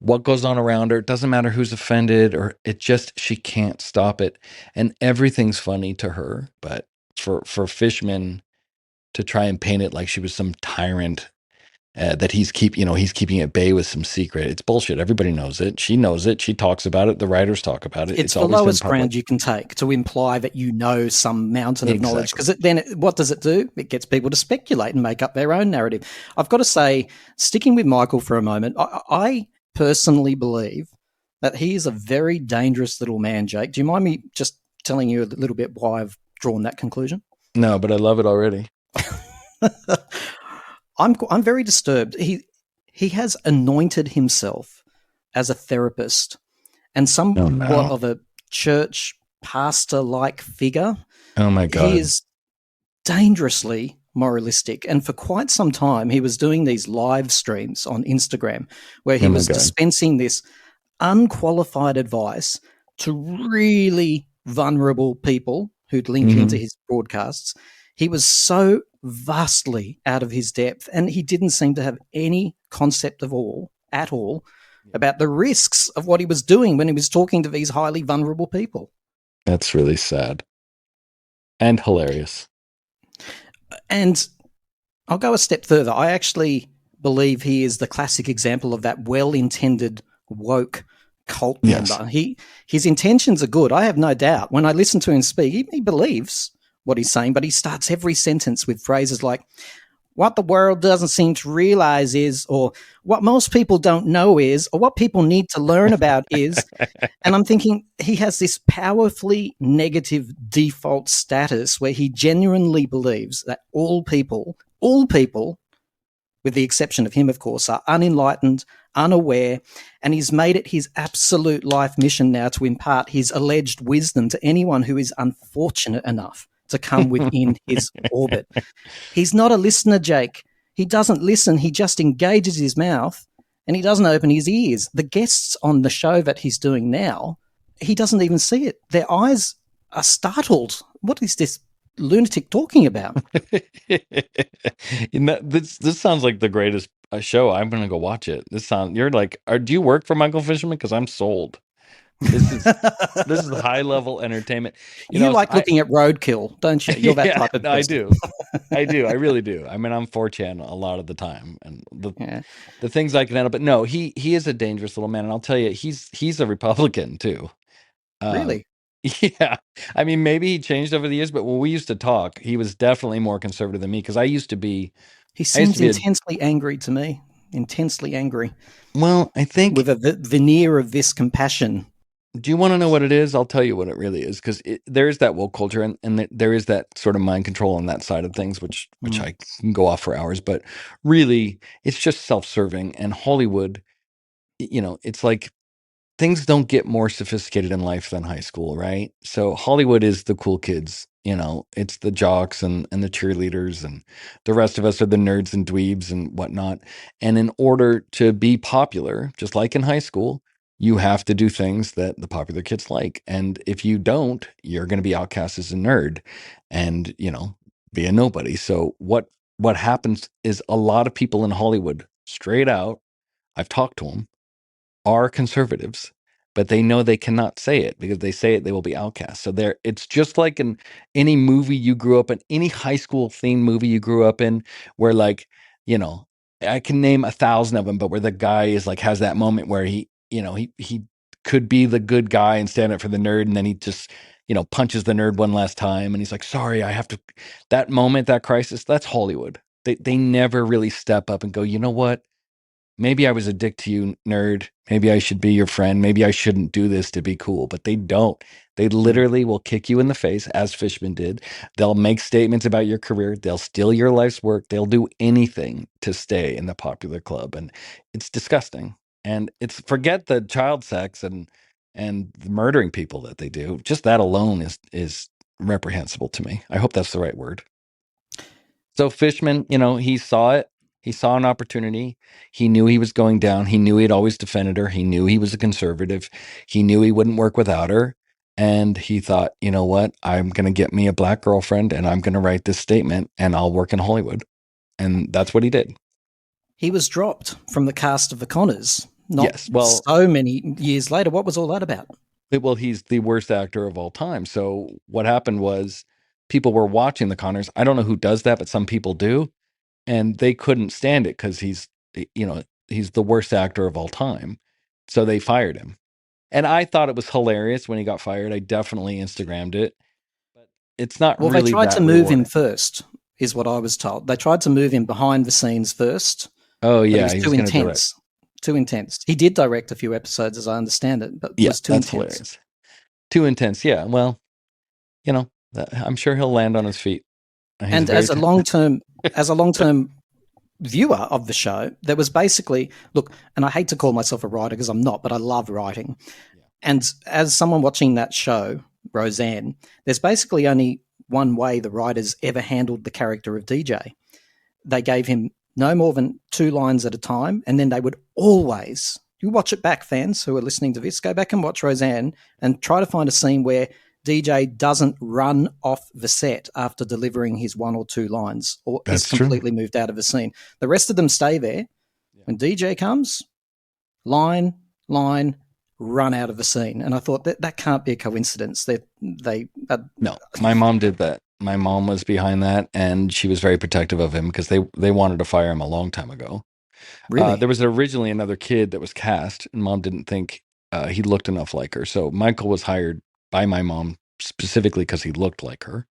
what goes on around her. It doesn't matter who's offended, or she can't stop it. And everything's funny to her. But for Fishman to try and paint it like she was some tyrant that he's keeping at bay with some secret, it's bullshit. Everybody knows it. She knows it. She talks about it. The writers talk about it. It's the lowest ground you can take to imply that you know some mountain of knowledge, because what does it do? It gets people to speculate and make up their own narrative. I've got to say, sticking with Michael for a moment, I personally believe that he is a very dangerous little man, Jake. Do you mind me just telling you a little bit why I've drawn that conclusion? No, but I love it already. I'm very disturbed. He has anointed himself as a therapist and somewhat of a church pastor-like figure. Oh my God. He is dangerously moralistic. And for quite some time, he was doing these live streams on Instagram where he Oh my was God. dispensing this unqualified advice to really vulnerable people who'd link into his broadcasts. He was so vastly out of his depth, and he didn't seem to have any concept at all about the risks of what he was doing when he was talking to these highly vulnerable people. That's really sad and hilarious. And I'll go a step further. I actually believe he is the classic example of that well-intended woke cult member. His intentions are good. I have no doubt. When I listen to him speak, he believes what he's saying, but he starts every sentence with phrases like, what the world doesn't seem to realize is, or what most people don't know is, or what people need to learn about is. And I'm thinking he has this powerfully negative default status where he genuinely believes that all people, with the exception of him, of course, are unenlightened, unaware, and he's made it his absolute life mission now to impart his alleged wisdom to anyone who is unfortunate enough to come within his orbit. He's not a listener, Jake. He doesn't listen. He just engages his mouth and he doesn't open his ears. The guests on the show that he's doing now, he doesn't even see it. Their eyes are startled. What is this lunatic talking about? This sounds like the greatest show. I'm going to go watch it. You're like, do you work for Michael Fisherman? Because I'm sold. This is high level entertainment. You like looking at roadkill, don't you? You're that type of person. I do. I really do. I mean, I'm 4chan a lot of the time, and the things I can handle. But no, he is a dangerous little man, and I'll tell you, he's a Republican too. Really? Yeah. I mean, maybe he changed over the years, but when we used to talk, he was definitely more conservative than me because I used to be. He seems intensely angry to me. Intensely angry. Well, I think with a veneer of this compassion. Do you want to know what it is? I'll tell you what it really is, because there is that woke culture and there is that sort of mind control on that side of things, which I can go off for hours. But really, it's just self-serving. And Hollywood, it's like things don't get more sophisticated in life than high school, right? So Hollywood is the cool kids. It's the jocks and the cheerleaders, and the rest of us are the nerds and dweebs and whatnot. And in order to be popular, just like in high school, you have to do things that the popular kids like. And if you don't, you're going to be outcast as a nerd and, be a nobody. So what happens is a lot of people in Hollywood, straight out, I've talked to them, are conservatives, but they know they cannot say it because they say it, they will be outcast. So it's just like in any movie you grew up in, any high school themed movie you grew up in, where I can name 1,000 of them, but where the guy is like, has that moment where he could be the good guy and stand up for the nerd. And then he just, punches the nerd one last time. And he's like, sorry, I have to, that moment, that crisis, that's Hollywood. They never really step up and go, you know what? Maybe I was a dick to you, nerd. Maybe I should be your friend. Maybe I shouldn't do this to be cool. But they don't. They literally will kick you in the face, as Fishman did. They'll make statements about your career. They'll steal your life's work. They'll do anything to stay in the popular club. And it's disgusting. And forget the child sex and the murdering people that they do. Just that alone is reprehensible to me. I hope that's the right word. So Fishman, he saw it. He saw an opportunity. He knew he was going down. He knew he'd always defended her. He knew he was a conservative. He knew he wouldn't work without her. And he thought, you know what? I'm going to get me a black girlfriend and I'm going to write this statement and I'll work in Hollywood. And that's what he did. He was dropped from the cast of The Conners. So many years later. What was all that about? Well, he's the worst actor of all time. So what happened was people were watching The Conners. I don't know who does that, but some people do. And they couldn't stand it because he's the worst actor of all time. So they fired him. And I thought it was hilarious when he got fired. I definitely Instagrammed it. But it's not really. Well, they tried that to move rewarding. him first, is what I was told. They tried to move him behind the scenes first. Oh, yeah. He was too intense. Too intense. He did direct a few episodes, as I understand it, but it was too intense. Hilarious. Too intense, yeah. Well, I'm sure he'll land on his feet. And as a long-term viewer of the show, there was basically, look, and I hate to call myself a writer because I'm not, but I love writing. Yeah. And as someone watching that show, Roseanne, there's basically only one way the writers ever handled the character of DJ. They gave him no more than 2 lines at a time, and then they would always, you watch it back, fans who are listening to this, go back and watch Roseanne and try to find a scene where DJ doesn't run off the set after delivering his 1 or 2 lines or That's is completely moved out of the scene. The rest of them stay there. When DJ comes, line, run out of the scene. And I thought that can't be a coincidence. No, my mom did that. My mom was behind that, and she was very protective of him because they wanted to fire him a long time ago. Really? There was originally another kid that was cast, and mom didn't think he looked enough like her. So Michael was hired by my mom specifically because he looked like her.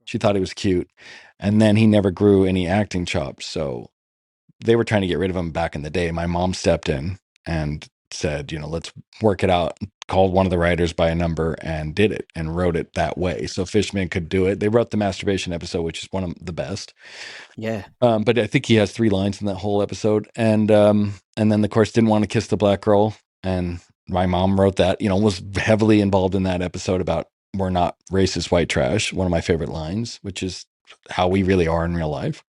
She thought he was cute, and then he never grew any acting chops. So they were trying to get rid of him back in the day. My mom stepped in and said, let's work it out. Called one of the writers by a number and did it and wrote it that way. So Fishman could do it. They wrote the masturbation episode, which is one of the best. Yeah. But I think he has 3 lines in that whole episode. And then of course didn't want to kiss the black girl. And my mom wrote that, was heavily involved in that episode about we're not racist white trash. One of my favorite lines, which is how we really are in real life.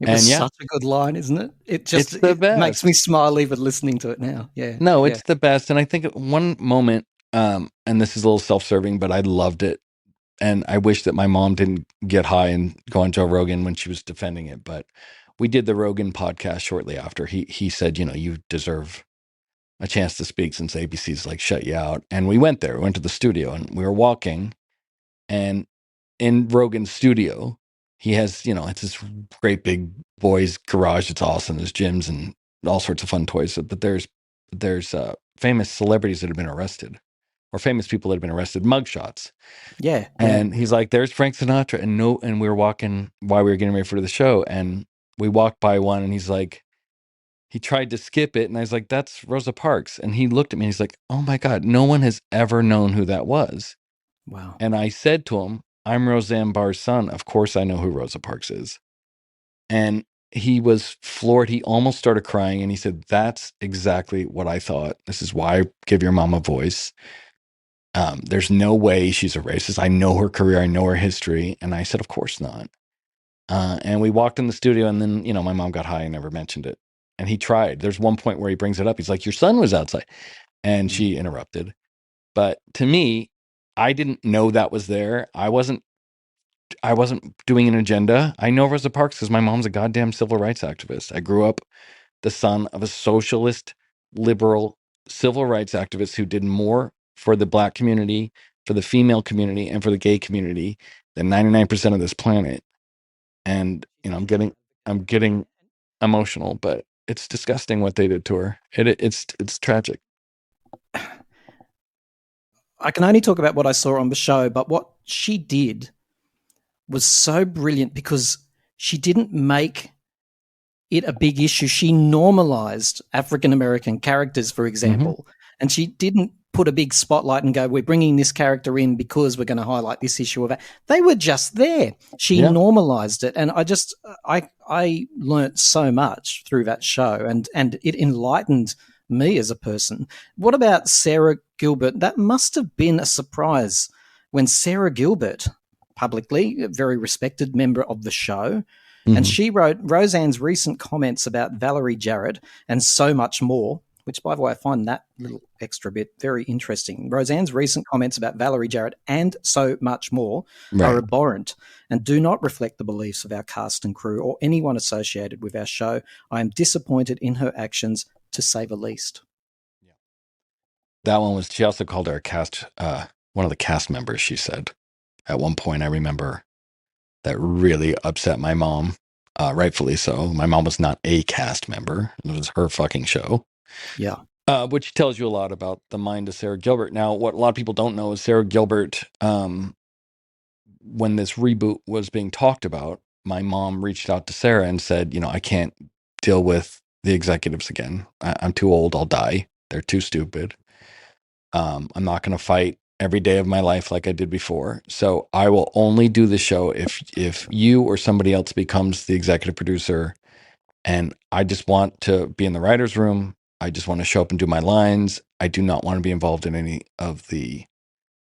It was such a good line, isn't it? It's the best. Makes me smile even listening to it now. Yeah. No, it's the best. And I think at one moment, and this is a little self-serving, but I loved it. And I wish that my mom didn't get high and go on Joe Rogan when she was defending it. But we did the Rogan podcast shortly after. He said, you deserve a chance to speak since ABC's like shut you out. And we went there. We went to the studio and we were walking. And in Rogan's studio, he has, it's this great big boys garage. It's awesome. There's gyms and all sorts of fun toys. But there's famous celebrities that have been arrested, or famous people that have been arrested, mugshots. Yeah. And he's like, there's Frank Sinatra. And we were walking while we were getting ready for the show. And we walked by one and he's like, he tried to skip it. And I was like, that's Rosa Parks. And he looked at me and he's like, oh my God, no one has ever known who that was. Wow. And I said to him, I'm Roseanne Barr's son. Of course I know who Rosa Parks is. And he was floored. He almost started crying. And he said, that's exactly what I thought. This is why I give your mom a voice. There's no way she's a racist. I know her career. I know her history. And I said, of course not. And we walked in the studio and then, my mom got high and never mentioned it. And he tried. There's one point where he brings it up. He's like, your son was outside. And she interrupted. But to me, I didn't know that was there. I wasn't doing an agenda. I know Rosa Parks because my mom's a goddamn civil rights activist. I grew up the son of a socialist, liberal civil rights activist who did more for the black community, for the female community, and for the gay community than 99% of this planet. And I'm getting emotional, but it's disgusting what they did to her. It's tragic. I can only talk about what I saw on the show, but what she did was so brilliant because she didn't make it a big issue. She normalized African American characters, for example, and she didn't put a big spotlight and go, we're bringing this character in because we're going to highlight this issue of it. They were just there. She normalized it. And I learnt so much through that show and it enlightened me as a person. What about Sarah Gilbert? That must have been a surprise when Sarah Gilbert, publicly a very respected member of the show, and she wrote Roseanne's recent comments about Valerie Jarrett and so much more, which, by the way, I find that little extra bit very interesting. Roseanne's recent comments about Valerie Jarrett and so much more are abhorrent and do not reflect the beliefs of our cast and crew or anyone associated with our show. I am disappointed in her actions, to say the least. That one was, she also called her a cast, one of the cast members, she said. At one point, I remember that really upset my mom, rightfully so. My mom was not a cast member. It was her fucking show. Yeah. Which tells you a lot about the mind of Sarah Gilbert. Now, what a lot of people don't know is Sarah Gilbert, when this reboot was being talked about, my mom reached out to Sarah and said, I can't deal with the executives again. I'm too old. I'll die. They're too stupid. I'm not going to fight every day of my life like I did before. So I will only do the show if you or somebody else becomes the executive producer. And I just want to be in the writer's room. I just want to show up and do my lines. I do not want to be involved in any of the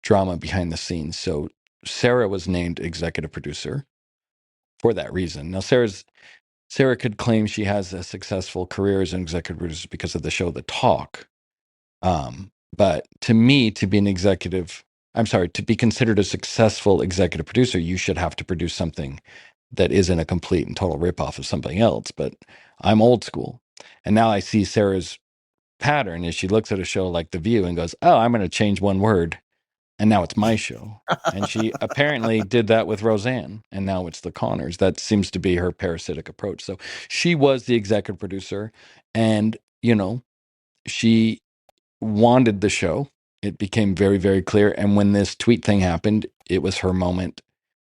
drama behind the scenes. So Sarah was named executive producer for that reason. Now, Sarah could claim she has a successful career as an executive producer because of the show The Talk. But to me, to be to be considered a successful executive producer, you should have to produce something that isn't a complete and total ripoff of something else. But I'm old school. And now I see Sarah's pattern is she looks at a show like The View and goes, oh, I'm going to change one word. And now it's my show. And she apparently did that with Roseanne. And now it's the Connors. That seems to be her parasitic approach. So she was the executive producer. And, she wanted the show. It became very, very clear. And when this tweet thing happened, it was her moment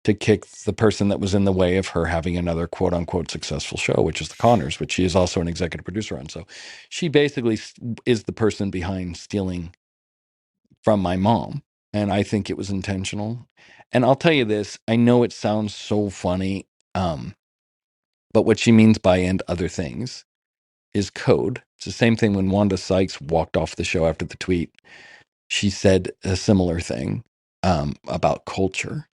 to kick the person that was in the way of her having another quote unquote successful show, which is the Connors, which she is also an executive producer on. So she basically is the person behind stealing from my mom. And I think it was intentional. And I'll tell you this, I know it sounds so funny, but what she means by "and other things" is code. It's the same thing when Wanda Sykes walked off the show after the tweet. She said a similar thing about culture.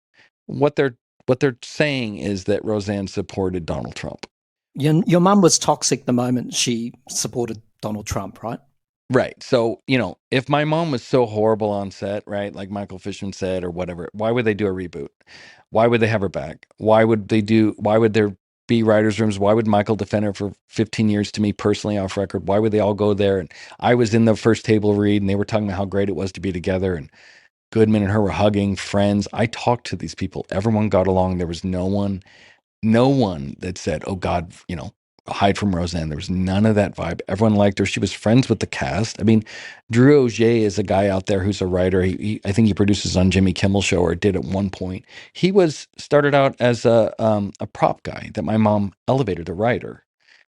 What they're saying is that Roseanne supported Donald Trump. Your mum was toxic the moment she supported Donald Trump, right? Right. So, if my mom was so horrible on set, right, like Michael Fishman said or whatever, why would they do a reboot? Why would they have her back? Why would there be writers' rooms? Why would Michael defend her for 15 years to me personally off record? Why would they all go there? And I was in the first table read and they were talking about how great it was to be together. And Goodman and her were hugging, friends. I talked to these people. Everyone got along. There was no one that said, oh God, hide from Roseanne. There was none of that vibe. Everyone liked her. She was friends with the cast. I mean, Drew Auger is a guy out there who's a writer. I think he produces on Jimmy Kimmel Show, or did at one point. He started out as a prop guy that my mom elevated, a writer.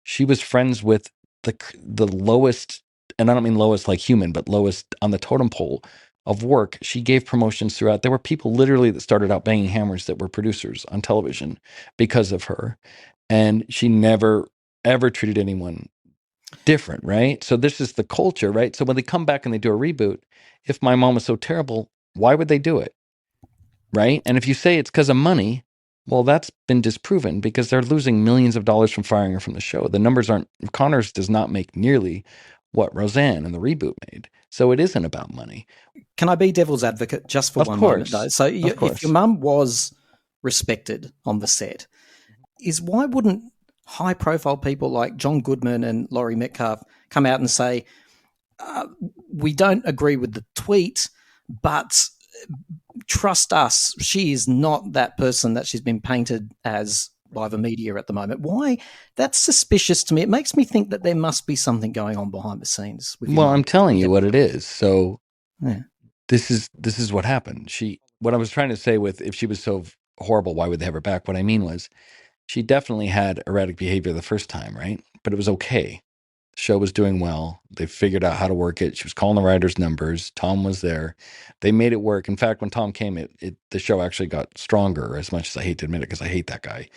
She was friends with the lowest, and I don't mean lowest like human, but lowest on the totem pole of work. She gave promotions throughout. There were people literally that started out banging hammers that were producers on television because of her. And she never, ever treated anyone different, right? So this is the culture, right? So when they come back and they do a reboot, if my mom was so terrible, why would they do it? Right? And if you say it's because of money, well, that's been disproven because they're losing millions of dollars from firing her from the show. The numbers aren't, Connors does not make nearly what Roseanne and the reboot made. So it isn't about money. Can I be devil's advocate just for one moment, though? So if your mum was respected on the set, why wouldn't high-profile people like John Goodman and Laurie Metcalf come out and say, we don't agree with the tweet, but trust us, she is not that person that she's been painted as by the media at the moment. Why? That's suspicious to me. It makes me think that there must be something going on behind the scenes. Well, I'm telling you what it is. So this is what happened. What I was trying to say with, if she was so horrible, why would they have her back? What I mean was, she definitely had erratic behavior the first time, right? But it was okay. The show was doing well. They figured out how to work it. She was calling the writers' numbers. Tom was there. They made it work. In fact, when Tom came, the show actually got stronger, as much as I hate to admit it, because I hate that guy.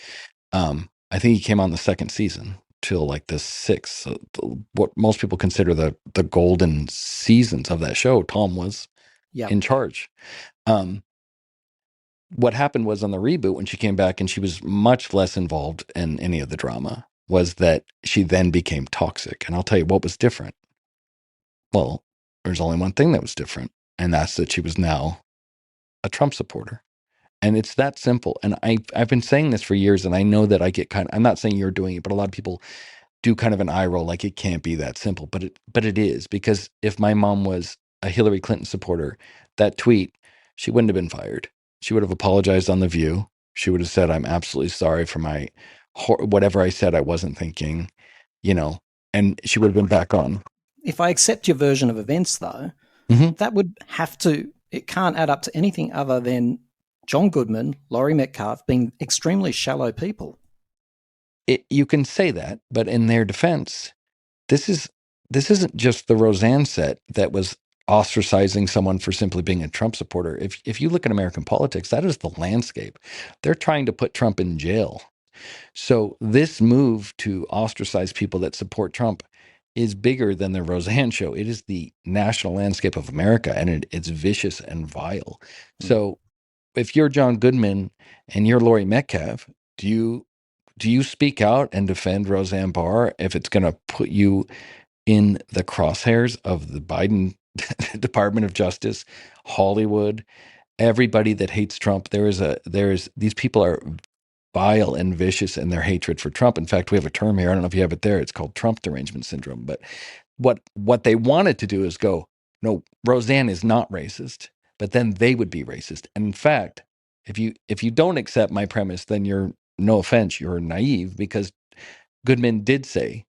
I think he came on the second season till like the sixth. So what most people consider the golden seasons of that show, Tom was in charge. What happened was on the reboot, when she came back and she was much less involved in any of the drama, was that she then became toxic. And I'll tell you what was different. Well, there's only one thing that was different, and that's that she was now a Trump supporter. And it's that simple. And I've been saying this for years, and I know that I get I'm not saying you're doing it, but a lot of people do kind of an eye roll, like it can't be that simple. But it is, because if my mom was a Hillary Clinton supporter, that tweet, she wouldn't have been fired. She would have apologized on The View. She would have said, I'm absolutely sorry for my whatever I said I wasn't thinking, and she would have been back on. If I accept your version of events, though, that would it can't add up to anything other than John Goodman, Laurie Metcalf being extremely shallow people. You can say that, but in their defense, this isn't just the Roseanne set that was ostracizing someone for simply being a Trump supporter. If you look at American politics, that is the landscape. They're trying to put Trump in jail. So this move to ostracize people that support Trump is bigger than the Roseanne show. It is the national landscape of America, and it's vicious and vile. So if you're John Goodman and you're Laurie Metcalf, do you speak out and defend Roseanne Barr if it's going to put you in the crosshairs of the Biden Department of Justice, Hollywood, everybody that hates Trump? These people are vile and vicious in their hatred for Trump. In fact, we have a term here. I don't know if you have it there. It's called Trump derangement syndrome. But what they wanted to do is go, no, Roseanne is not racist, but then they would be racist. And in fact, if you don't accept my premise, then you're, no offense, you're naive, because Goodman did say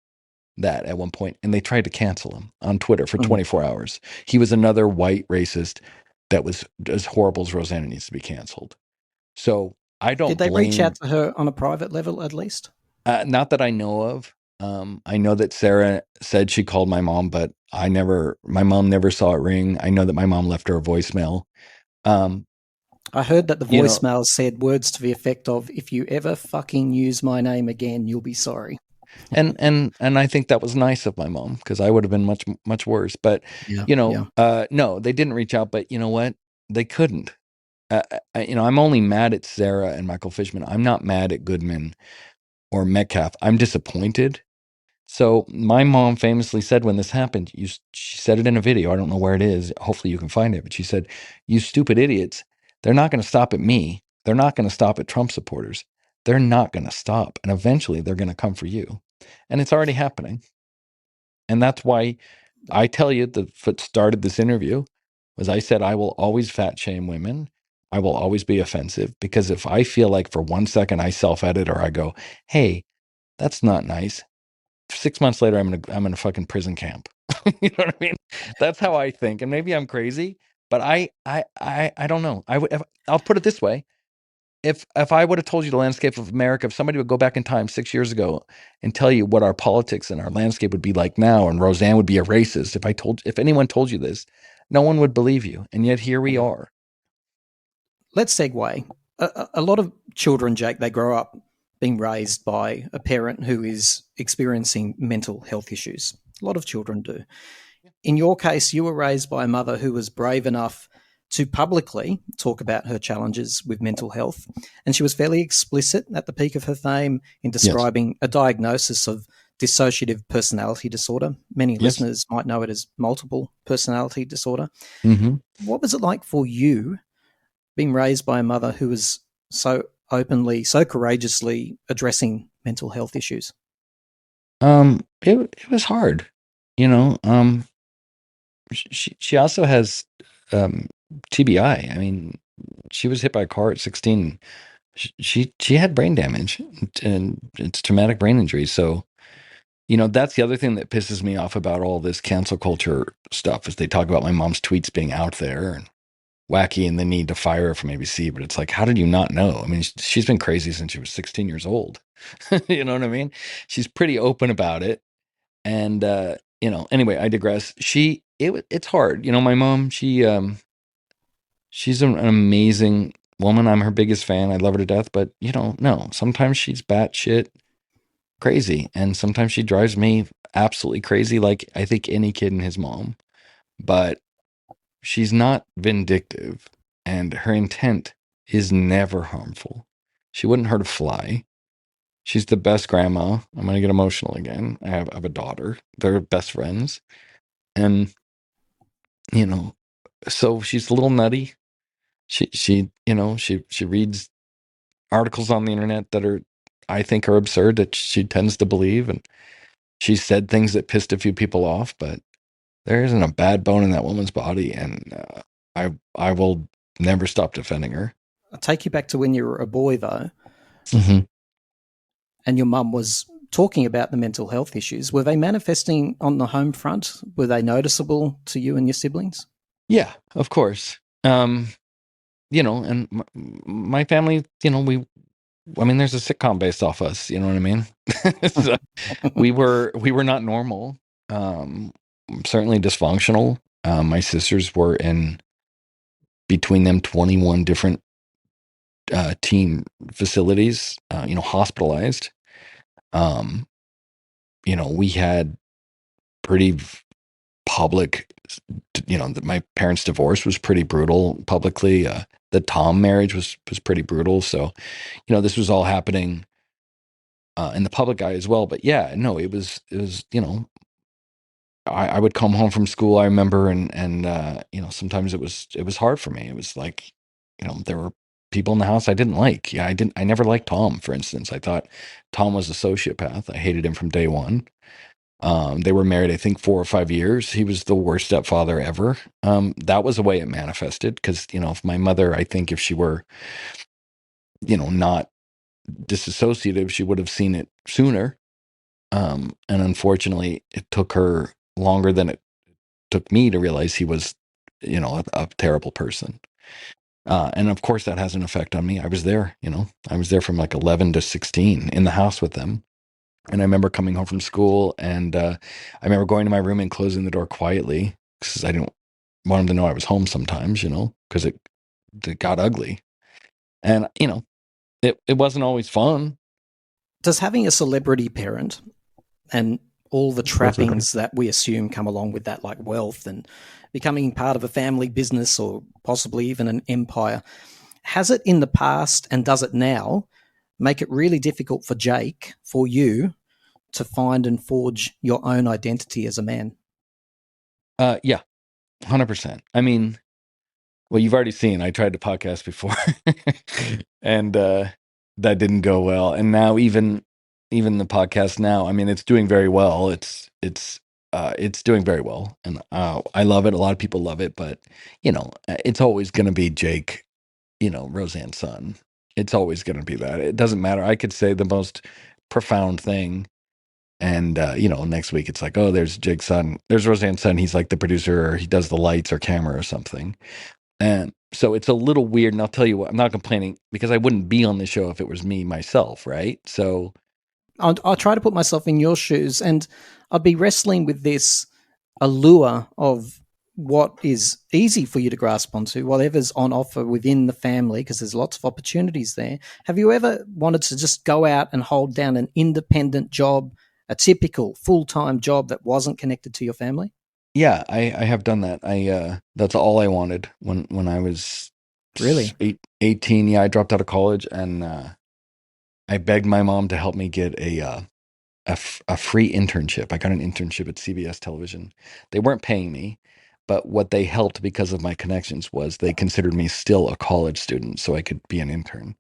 that at one point, and they tried to cancel him on Twitter for 24 hours. He was another white racist that was as horrible as Roseanne and needs to be canceled. So I don't Did they blame. reach out to her on a private level at least? Not that I know of. I know that Sarah said she called my mom, but my mom never saw it ring. I know that my mom left her a voicemail. I heard that the You know- voicemail said words to the effect of, "If you ever fucking use my name again, you'll be sorry." and I think that was nice of my mom, because I would have been much, much worse. But no, they didn't reach out. But you know what? They couldn't. I'm only mad at Sarah and Michael Fishman. I'm not mad at Goodman or Metcalf. I'm disappointed. So my mom famously said when this happened, she said it in a video. I don't know where it is. Hopefully you can find it. But she said, "You stupid idiots. They're not going to stop at me. They're not going to stop at Trump supporters. They're not going to stop. And eventually they're going to come for you." And it's already happening. And that's why I tell you, what started this interview was, I said, I will always fat shame women. I will always be offensive, because if I feel like for 1 second I self-edit, or I go, hey, that's not nice, 6 months later, I'm in a fucking prison camp. You know what I mean? That's how I think. And maybe I'm crazy, but I don't know. I'll put it this way. If I would have told you the landscape of America, if somebody would go back in time 6 years ago and tell you what our politics and our landscape would be like now, and Roseanne would be a racist, if anyone told you this, no one would believe you. And yet here we are. Let's segue. A lot of children, Jake, they grow up being raised by a parent who is experiencing mental health issues. A lot of children do. In your case, you were raised by a mother who was brave enough to publicly talk about her challenges with mental health. And she was fairly explicit at the peak of her fame in describing a diagnosis of dissociative personality disorder. Many listeners might know it as multiple personality disorder. Mm-hmm. What was it like for you being raised by a mother who was so openly, so courageously addressing mental health issues? It was hard, she also has TBI. I mean, she was hit by a car at 16. She had brain damage, and it's traumatic brain injury. So, that's the other thing that pisses me off about all this cancel culture stuff, is they talk about my mom's tweets being out there and wacky, and the need to fire her from ABC. But it's like, how did you not know? I mean, she's been crazy since she was 16 years old. You know what I mean? She's pretty open about it. And, anyway, I digress. It's hard. My mom, she's an amazing woman. I'm her biggest fan. I love her to death. But, no, sometimes she's batshit crazy. And sometimes she drives me absolutely crazy, like I think any kid and his mom. But she's not vindictive. And her intent is never harmful. She wouldn't hurt a fly. She's the best grandma. I'm going to get emotional again. I have a daughter. They're best friends. And, so she's a little nutty. She reads articles on the internet that I think are absurd, that she tends to believe. And she said things that pissed a few people off, but there isn't a bad bone in that woman's body. And I will never stop defending her. I'll take you back to when you were a boy, though, Mm-hmm. and your mum was talking about the mental health issues. Were they manifesting on the home front? Were they noticeable to you and your siblings? Yeah, of course. And my family, there's a sitcom based off us, you know what I mean? So we were not normal. Certainly dysfunctional. My sisters were in, between them, 21 different teen facilities, hospitalized. We had pretty public, my parents' divorce was pretty brutal publicly. the Tom marriage was pretty brutal. So, this was all happening in the public eye as well. But yeah, no, it was I would come home from school, I remember, and sometimes it was hard for me. It was like, there were people in the house I didn't like. Yeah, I never liked Tom, for instance. I thought Tom was a sociopath. I hated him from day one. They were married, I think, 4 or 5 years. He was the worst stepfather ever. That was the way it manifested because, if my mother, I think if she were, not disassociative, she would have seen it sooner. And unfortunately, it took her longer than it took me to realize he was, a terrible person. And of course, that has an effect on me. I was there, I was there from like 11 to 16 in the house with them. And I remember coming home from school and I remember going to my room and closing the door quietly because I didn't want him to know I was home sometimes, because it got ugly. And, it wasn't always fun. Does having a celebrity parent and all the trappings that we assume come along with that, like wealth and becoming part of a family business or possibly even an empire, has it in the past and does it now make it really difficult for Jake, for you, to find and forge your own identity as a man? Yeah, 100%. I mean, well, you've already seen, I tried to podcast before and that didn't go well. And now even the podcast now, I mean, it's doing very well. It's doing very well. And I love it. A lot of people love it, but it's always going to be Jake, Roseanne's son. It's always going to be that. It doesn't matter. I could say the most profound thing. And, next week it's like, oh, there's Jake's son. There's Roseanne's son. He's like the producer, or he does the lights or camera or something. And so it's a little weird. And I'll tell you what, I'm not complaining because I wouldn't be on the show if it was me myself, right? So I'll try to put myself in your shoes, and I'd be wrestling with this allure of what is easy for you to grasp onto, whatever's on offer within the family, because there's lots of opportunities there. Have you ever wanted to just go out and hold down an independent job, a typical full-time job that wasn't connected to your family? yeah, I have done that. That's all I wanted when I was Really? 18. Yeah, I dropped out of college and I begged my mom to help me get a free internship. I got an internship at CBS Television. They weren't paying me, but what they helped because of my connections was they considered me still a college student, so I could be an intern,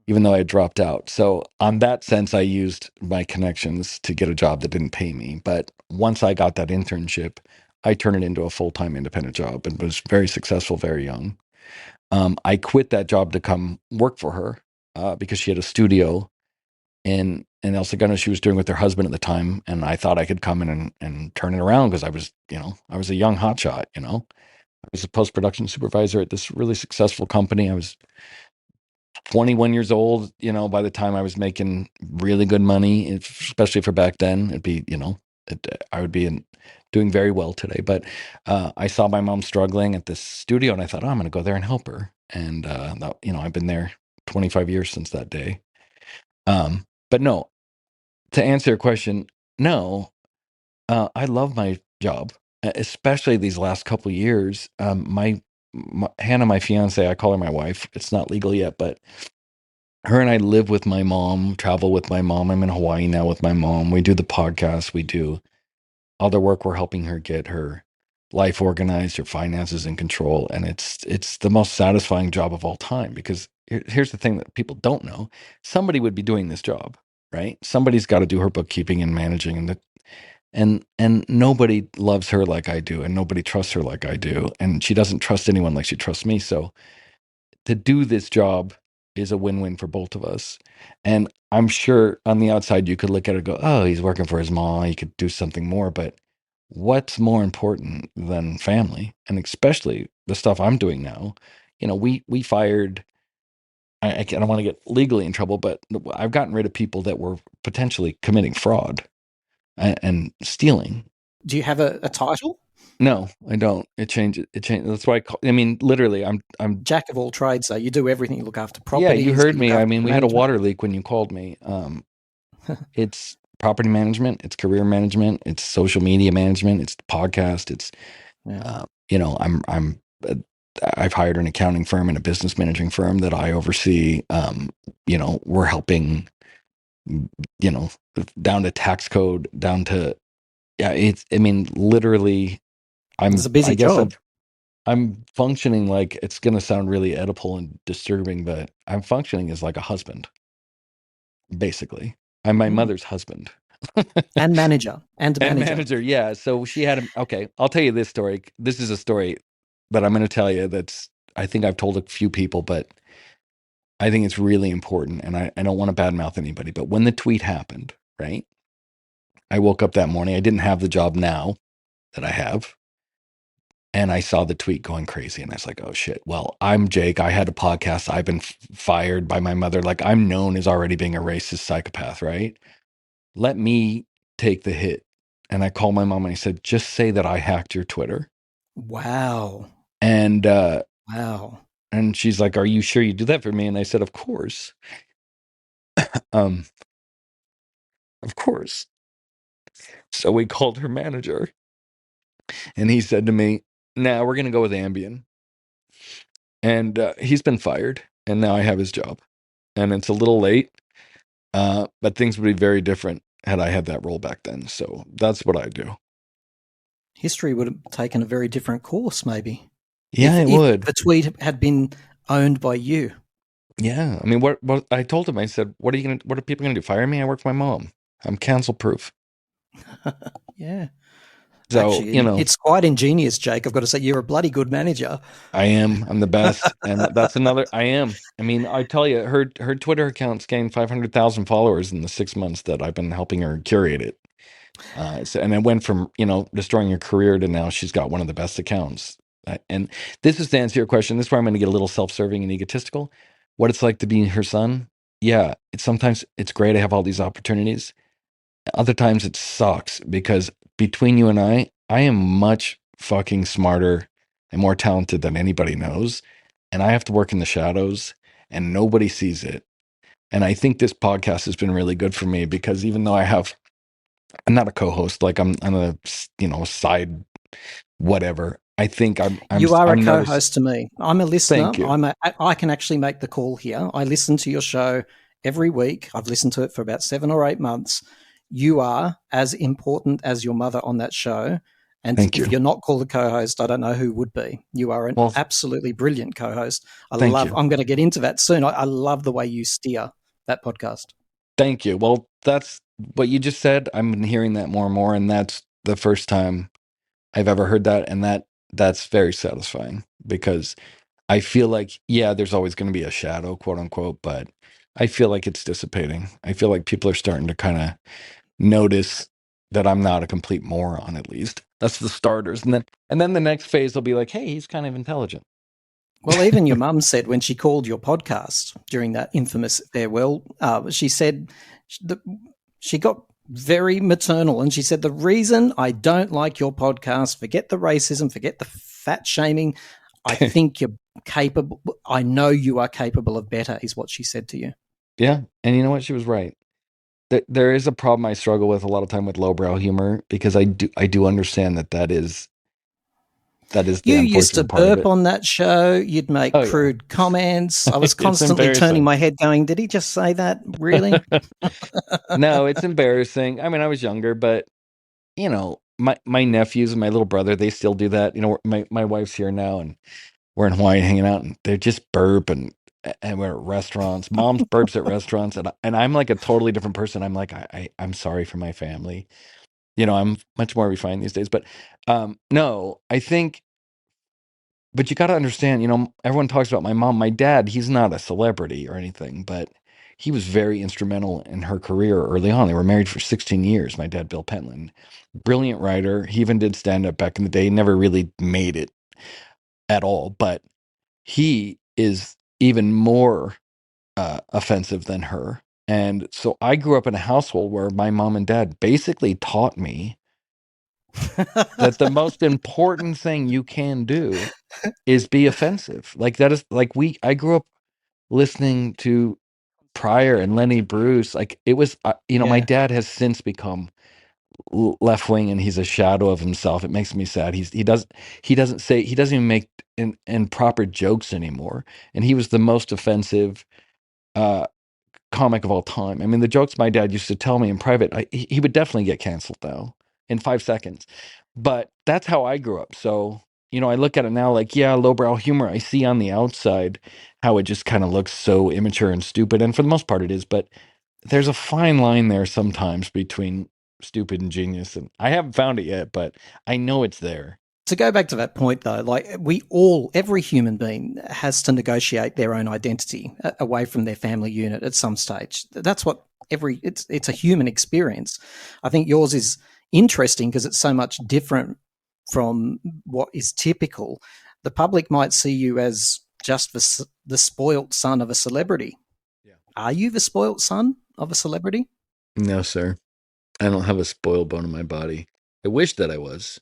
even though I had dropped out. So on that sense, I used my connections to get a job that didn't pay me. But once I got that internship, I turned it into a full-time independent job and was very successful very young. I quit that job to come work for her because she had a studio in El Segundo she was doing with her husband at the time, and I thought I could come in and turn it around because I was a young hotshot. I was a post-production supervisor at this really successful company. I was 21 years old, by the time I was making really good money, especially for back then. It'd be, I would be doing very well today. But I saw my mom struggling at this studio, and I thought, oh, I'm going to go there and help her. And I've been there 25 years since that day. But no, to answer your question, no, I love my job, especially these last couple years. My Hannah, my fiance, I call her my wife. It's not legal yet, but her and I live with my mom, travel with my mom. I'm in Hawaii now with my mom. We do the podcast. We do other work. We're helping her get her life organized, her finances in control. And it's the most satisfying job of all time because here's the thing that people don't know. Somebody would be doing this job, right? Somebody's got to do her bookkeeping and managing and nobody loves her like I do, and nobody trusts her like I do. And she doesn't trust anyone like she trusts me. So to do this job is a win-win for both of us. And I'm sure on the outside you could look at it and go, oh, he's working for his mom, he could do something more. But what's more important than family? And especially the stuff I'm doing now. We fired, I don't want to get legally in trouble, but I've gotten rid of people that were potentially committing fraud and stealing. Do you have a title? No, I don't. It changes. That's why I mean, literally, I'm Jack of all trades, though. You do everything. You look after Yeah, you properties. heard You look me. I after mean, the we had a management. water leak when you called me. It's property management, it's career management, it's social media management, it's podcast, it's Yeah. I'm I've hired an accounting firm and a business managing firm that I oversee. We're helping, down to tax code, down to, yeah, literally, It's a busy I guess job. I'm functioning like, it's going to sound really Oedipal and disturbing, but I'm functioning as like a husband, basically. I'm my mother's husband. And manager. And And manager. manager, yeah. So she had him. Okay, I'll tell you this story. This is a story that I'm going to tell you I think I've told a few people, but I think it's really important. And I don't want to badmouth anybody. But when the tweet happened, right? I woke up that morning. I didn't have the job now that I have. And I saw the tweet going crazy. And I was like, oh shit. Well, I'm Jake. I had a podcast. I've been fired by my mother. Like, I'm known as already being a racist psychopath, right? Let me take the hit. And I called my mom and I said, just say that I hacked your Twitter. Wow. And Wow. and she's like, are you sure you do that for me? And I said, of course. Um, of course. So we called her manager and he said to me, nah, we're gonna go with Ambien. And he's been fired and now I have his job. And it's a little late, but things would be very different had I had that role back then. So that's what I do. History would have taken a very different course, maybe. Yeah, it if would. the tweet had been owned by you. Yeah. I mean, what I told him, I said, what are people gonna do? Fire me? I work for my mom. I'm cancel proof. Yeah. So, Actually, it's quite ingenious, Jake. I've got to say, you're a bloody good manager. I'm the best. And that's another, I am. I mean, I tell you, her Twitter account's gained 500,000 followers in the 6 months that I've been helping her curate it. And it went from, destroying her career to now she's got one of the best accounts. And this is to answer your question. This is where I'm going to get a little self-serving and egotistical. What it's like to be her son. Yeah, sometimes it's great to have all these opportunities. Other times it sucks because between you and I am much fucking smarter and more talented than anybody knows. And I have to work in the shadows and nobody sees it. And I think this podcast has been really good for me because even though I'm not a co-host, like I'm a, side whatever. I think You are a I'm noticed. co-host to me. I'm a listener. Thank you. I can actually make the call here. I listen to your show every week. I've listened to it for about 7 or 8 months. You are as important as your mother on that show. And Thank if you. you're not called a co-host, I don't know who would be. You are an absolutely brilliant co-host. I'm going to get into that soon. I love the way you steer that podcast. Thank you. Well, that's what you just said. I've been hearing that more and more, and that's the first time I've ever heard that, and that's very satisfying because I feel like, yeah, there's always going to be a shadow, quote unquote, but I feel like it's dissipating. I feel like people are starting to kind of notice that I'm not a complete moron, at least. That's the starters. And then the next phase will be like, hey, he's kind of intelligent. Well, even your mum said when she called your podcast during that infamous farewell, she said that she got very maternal and she said, the reason I don't like your podcast, forget the racism, forget the fat shaming, I think you're capable. I know you are capable of better, is what she said to you. Yeah. And you know what? She was right. There is a problem I struggle with a lot of time with lowbrow humor because I do understand that is the you unfortunate used to part of burp it. on that show. You'd make crude comments. I was constantly turning my head going, did he just say that? Really? No, it's embarrassing. I mean, I was younger, but my nephews and my little brother, they still do that. My wife's here now and we're in Hawaii hanging out and they just burp and we're at restaurants. Mom's burps at restaurants and I'm like a totally different person. I'm like, I'm sorry for my family. I'm much more refined these days, but no, I think, but you got to understand, everyone talks about my mom, my dad, he's not a celebrity or anything, but he was very instrumental in her career early on. They were married for 16 years, my dad, Bill Pentland. Brilliant writer. He even did stand up back in the day, never really made it at all, but he is even more offensive than her. And so I grew up in a household where my mom and dad basically taught me that the most important thing you can do is be offensive. Like that is like I grew up listening to Pryor and Lenny Bruce. Like it was, my dad has since become left wing and he's a shadow of himself. It makes me sad. He doesn't even make in proper jokes anymore. And he was the most offensive uh, comic of all time. I mean, the jokes my dad used to tell me in private, he would definitely get canceled though in 5 seconds. But that's how I grew up. So, I look at it now like, yeah, lowbrow humor. I see on the outside how it just kind of looks so immature and stupid. And for the most part, it is. But there's a fine line there sometimes between stupid and genius. And I haven't found it yet, but I know it's there. To go back to that point, though, like every human being has to negotiate their own identity away from their family unit at some stage. That's what it's a human experience. I think yours is interesting because it's so much different from what is typical. The public might see you as just the spoilt son of a celebrity. Yeah. Are you the spoilt son of a celebrity? No, sir. I don't have a spoiled bone in my body. I wish that I was.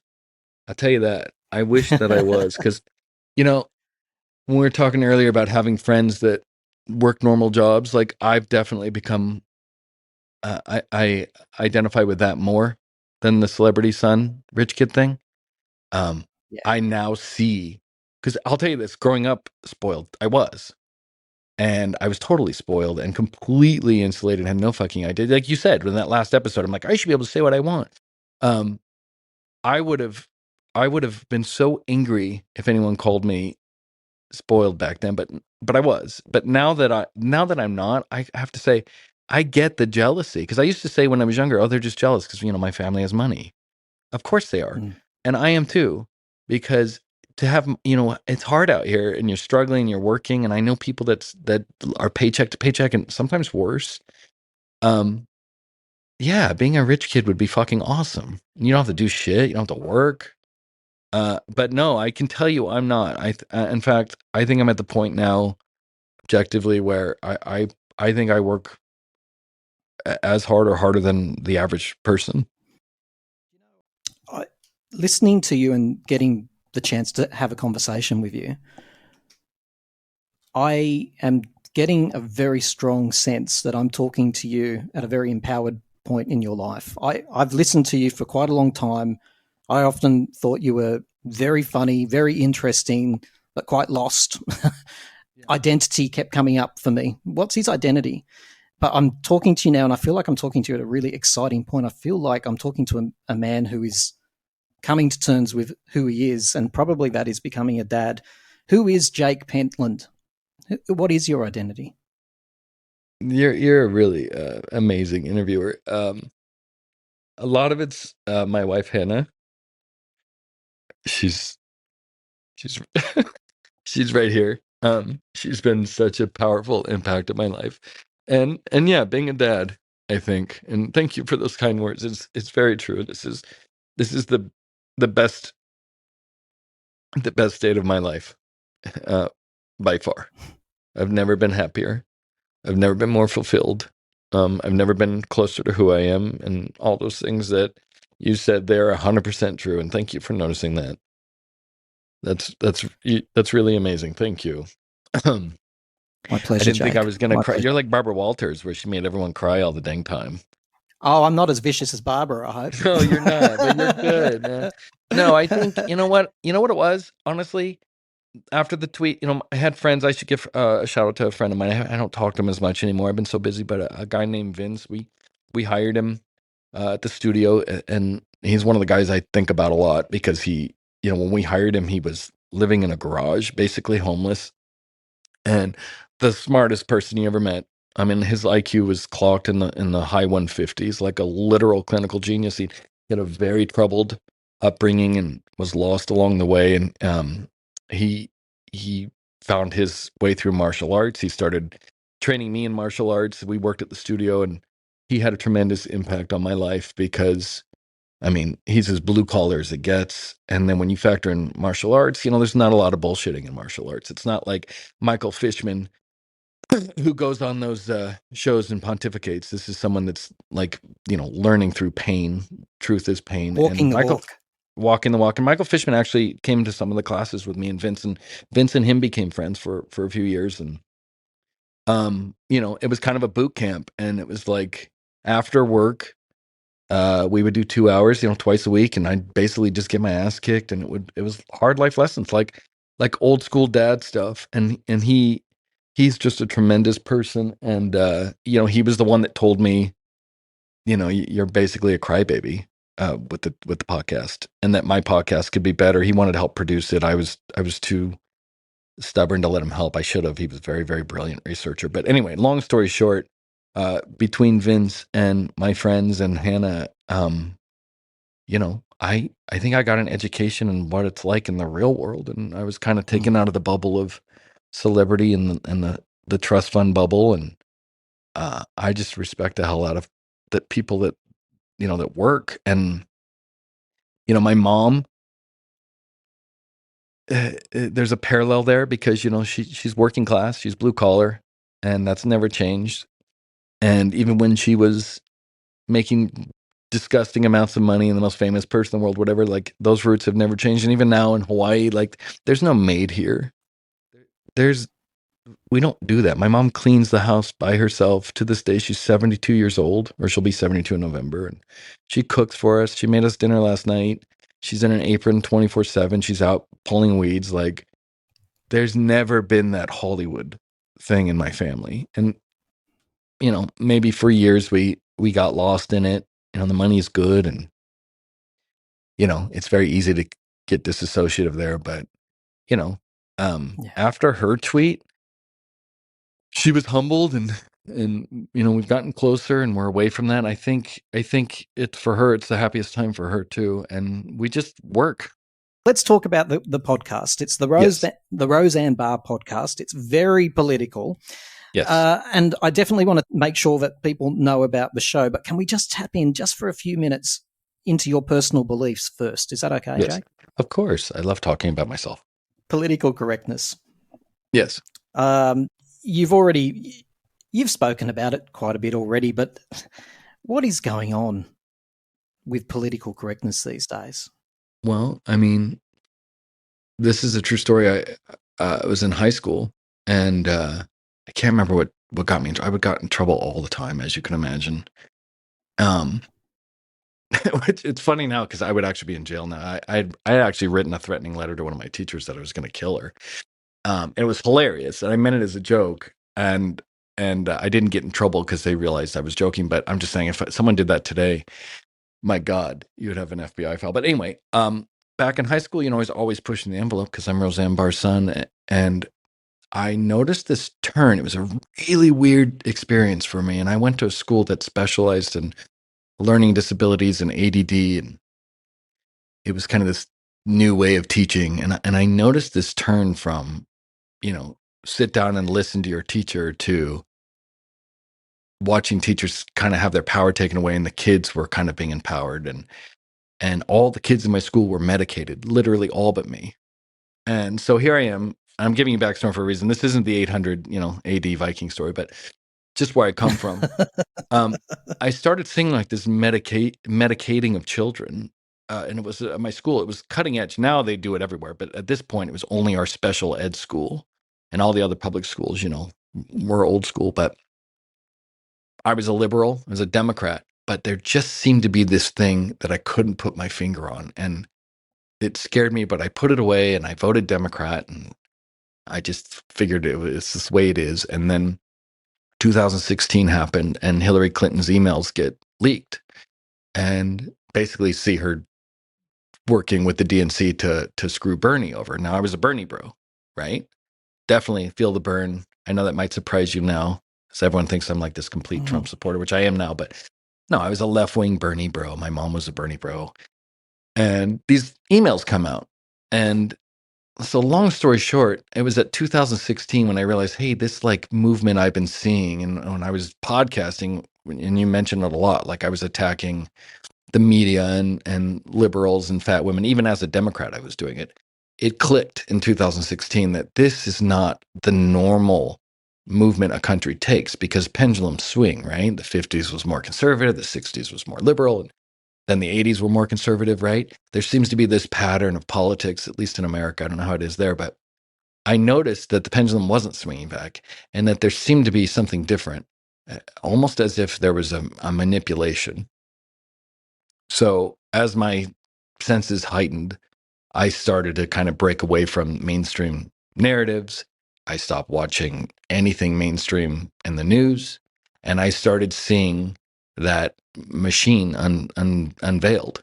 I'll tell you that. I wish that I was, because, when we were talking earlier about having friends that work normal jobs, like I've definitely become, I identify with that more than the celebrity son, rich kid thing. Yeah. I now see, because I'll tell you this, growing up spoiled, I was. And I was totally spoiled and completely insulated, had no fucking idea. Like you said, in that last episode, I'm like, I should be able to say what I want. Um, I would have been so angry if anyone called me spoiled back then, but I was. But now that I'm not, I have to say I get the jealousy, because I used to say when I was younger, oh, they're just jealous because my family has money. Of course they are. Mm. And I am too, because to have, it's hard out here and you're struggling, you're working, and I know people that are paycheck to paycheck and sometimes worse. Yeah, being a rich kid would be fucking awesome. You don't have to do shit, you don't have to work. But no, I can tell you I'm not. In fact, I think I'm at the point now, objectively, where I think I work as hard or harder than the average person. Listening to you and getting the chance to have a conversation with you, I am getting a very strong sense that I'm talking to you at a very empowered point in your life. I've listened to you for quite a long time. I often thought you were very funny, very interesting, but quite lost. Identity kept coming up for me. What's his identity? But I'm talking to you now, and I feel like I'm talking to you at a really exciting point. I feel like I'm talking to a man who is coming to terms with who he is, and probably that is becoming a dad. Who is Jake Pentland? What is your identity? You're a really amazing interviewer. A lot of it's my wife Hannah. She's she's right here. She's been such a powerful impact on my life, and yeah, being a dad, I think. And thank you for those kind words. It's very true. This is the best state of my life, by far. I've never been happier. I've never been more fulfilled. I've never been closer to who I am, and all those things that you said, they're 100% true. And thank you for noticing that. That's really amazing. Thank you. My pleasure, I didn't think Jake. I was gonna My cry. pleasure. You're like Barbara Walters, where she made everyone cry all the dang time. Oh, I'm not as vicious as Barbara, I hope. No, you're not, but you're good, man. No, I think you know what it was. Honestly, after the tweet, I had friends. I should give a shout out to a friend of mine. I don't talk to him as much anymore. I've been so busy. But a guy named Vince, we hired him at the studio, and he's one of the guys I think about a lot, because he, when we hired him, he was living in a garage, basically homeless, and the smartest person you ever met. I mean, his IQ was clocked in the high 150s, like a literal clinical genius. He had a very troubled upbringing and was lost along the way, and he found his way through martial arts. He started training me in martial arts. We worked at the studio, and he had a tremendous impact on my life, because I mean, he's as blue collar as it gets. And then when you factor in martial arts, there's not a lot of bullshitting in martial arts. It's not like Michael Fishman, who goes on those shows and pontificates. This is someone that's like, learning through pain. Truth is pain. Walking And the Michael, walk. walking the walk. And Michael Fishman actually came to some of the classes with me and Vince. And Vince and him became friends for a few years. And, it was kind of a boot camp. And it was like after work, we would do 2 hours, twice a week, and I'd basically just get my ass kicked, and it was hard life lessons. Like, like old school dad stuff, and he's just a tremendous person, and he was the one that told me, you're basically a crybaby with the podcast, and that my podcast could be better. He wanted to help produce it. I was too stubborn to let him help. I should have. He was a very, very brilliant researcher. But anyway, long story short, between Vince and my friends and Hannah, I think I got an education in what it's like in the real world, and I was kind of taken out of the bubble of celebrity and the trust fund bubble, and I just respect the hell out of the people that that work. And my mom, there's a parallel there because she's working class, she's blue collar, and that's never changed. And even when she was making disgusting amounts of money and the most famous person in the world, whatever, like those roots have never changed. And even now in Hawaii, like there's no maid here. There's We don't do that. My mom cleans the house by herself to this day. She's 72 years old, or she'll be 72 in November. And she cooks for us. She made us dinner last night. She's in an apron 24/7. She's out pulling weeds. Like there's never been that Hollywood thing in my family. And maybe for years we got lost in it. The money's good, and it's very easy to get disassociative there. But after her tweet, she was humbled, and we've gotten closer, and we're away from that. I think it's for her. It's the happiest time for her too, and we just work. Let's talk about the podcast. It's the Roseanne Barr podcast. It's very political. Yes. And I definitely want to make sure that people know about the show, but can we just tap in just for a few minutes into your personal beliefs first? Is that okay, Yes, Jake? of course. I love talking about myself. Political correctness. Yes. You've spoken about it quite a bit already, but what is going on with political correctness these days? Well, I mean, this is a true story. I was in high school, and I can't remember what got me I would got in trouble all the time, as you can imagine. Which it's funny now because I would actually be in jail now. I had actually written a threatening letter to one of my teachers that I was going to kill her. It was hilarious, and I meant it as a joke, and I didn't get in trouble because they realized I was joking. But I'm just saying, if someone did that today, my God, you would have an FBI file. But anyway, back in high school, I was always pushing the envelope because I'm Roseanne Barr's son, and I noticed this turn. It was a really weird experience for me, and I went to a school that specialized in learning disabilities and ADD, and it was kind of this new way of teaching. And I noticed this turn from, sit down and listen to your teacher to watching teachers kind of have their power taken away, and the kids were kind of being empowered. And all the kids in my school were medicated, literally all but me. And so here I am. I'm giving you backstory for a reason. This isn't the 800, AD Viking story, but just where I come from. I started seeing like this medicating of children, and it was at my school. It was cutting edge. Now they do it everywhere, but at this point, it was only our special ed school, and all the other public schools, were old school. But I was a liberal, I was a Democrat, but there just seemed to be this thing that I couldn't put my finger on, and it scared me. But I put it away, and I voted Democrat, and I just figured it's this way it is. And then 2016 happened, and Hillary Clinton's emails get leaked, and basically see her working with the DNC to screw Bernie over. Now, I was a Bernie bro, right? Definitely feel the burn. I know that might surprise you now, because everyone thinks I'm like this complete Trump supporter, which I am now. But no, I was a left-wing Bernie bro. My mom was a Bernie bro. And these emails come out. And so long story short, it was at 2016 when I realized, hey, this like movement I've been seeing, and when I was podcasting, and you mentioned it a lot, like I was attacking the media and liberals and fat women. Even as a Democrat, I was doing it. It clicked in 2016 that this is not the normal movement a country takes, because pendulums swing, right? The 50s was more conservative, the 60s was more liberal, and then the 80s were more conservative, right? There seems to be this pattern of politics, at least in America. I don't know how it is there, but I noticed that the pendulum wasn't swinging back, and that there seemed to be something different, almost as if there was a manipulation. So as my senses heightened, I started to kind of break away from mainstream narratives. I stopped watching anything mainstream in the news, and I started seeing that machine unveiled.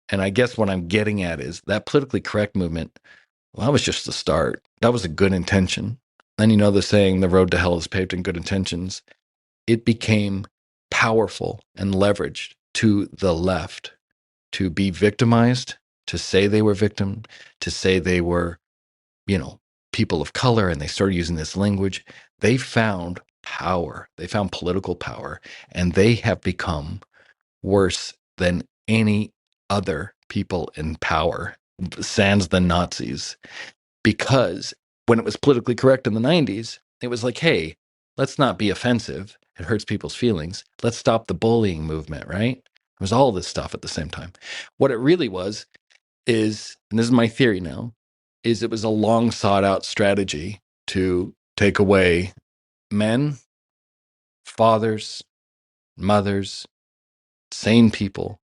And I guess what I'm getting at is that politically correct movement, well, that was just the start. That was a good intention. Then, the saying, the road to hell is paved in good intentions. It became powerful and leveraged to the left to be victimized, to say they were victim, to say they were, people of color, and they started using this language. They found power. They found political power, and they have become worse than any other people in power, sans the Nazis. Because when it was politically correct in the 90s, it was like, hey, let's not be offensive. It hurts people's feelings. Let's stop the bullying movement, right? It was all this stuff at the same time. What it really was is, and this is my theory now, is it was a long sought out strategy to take away men, fathers, mothers, sane people.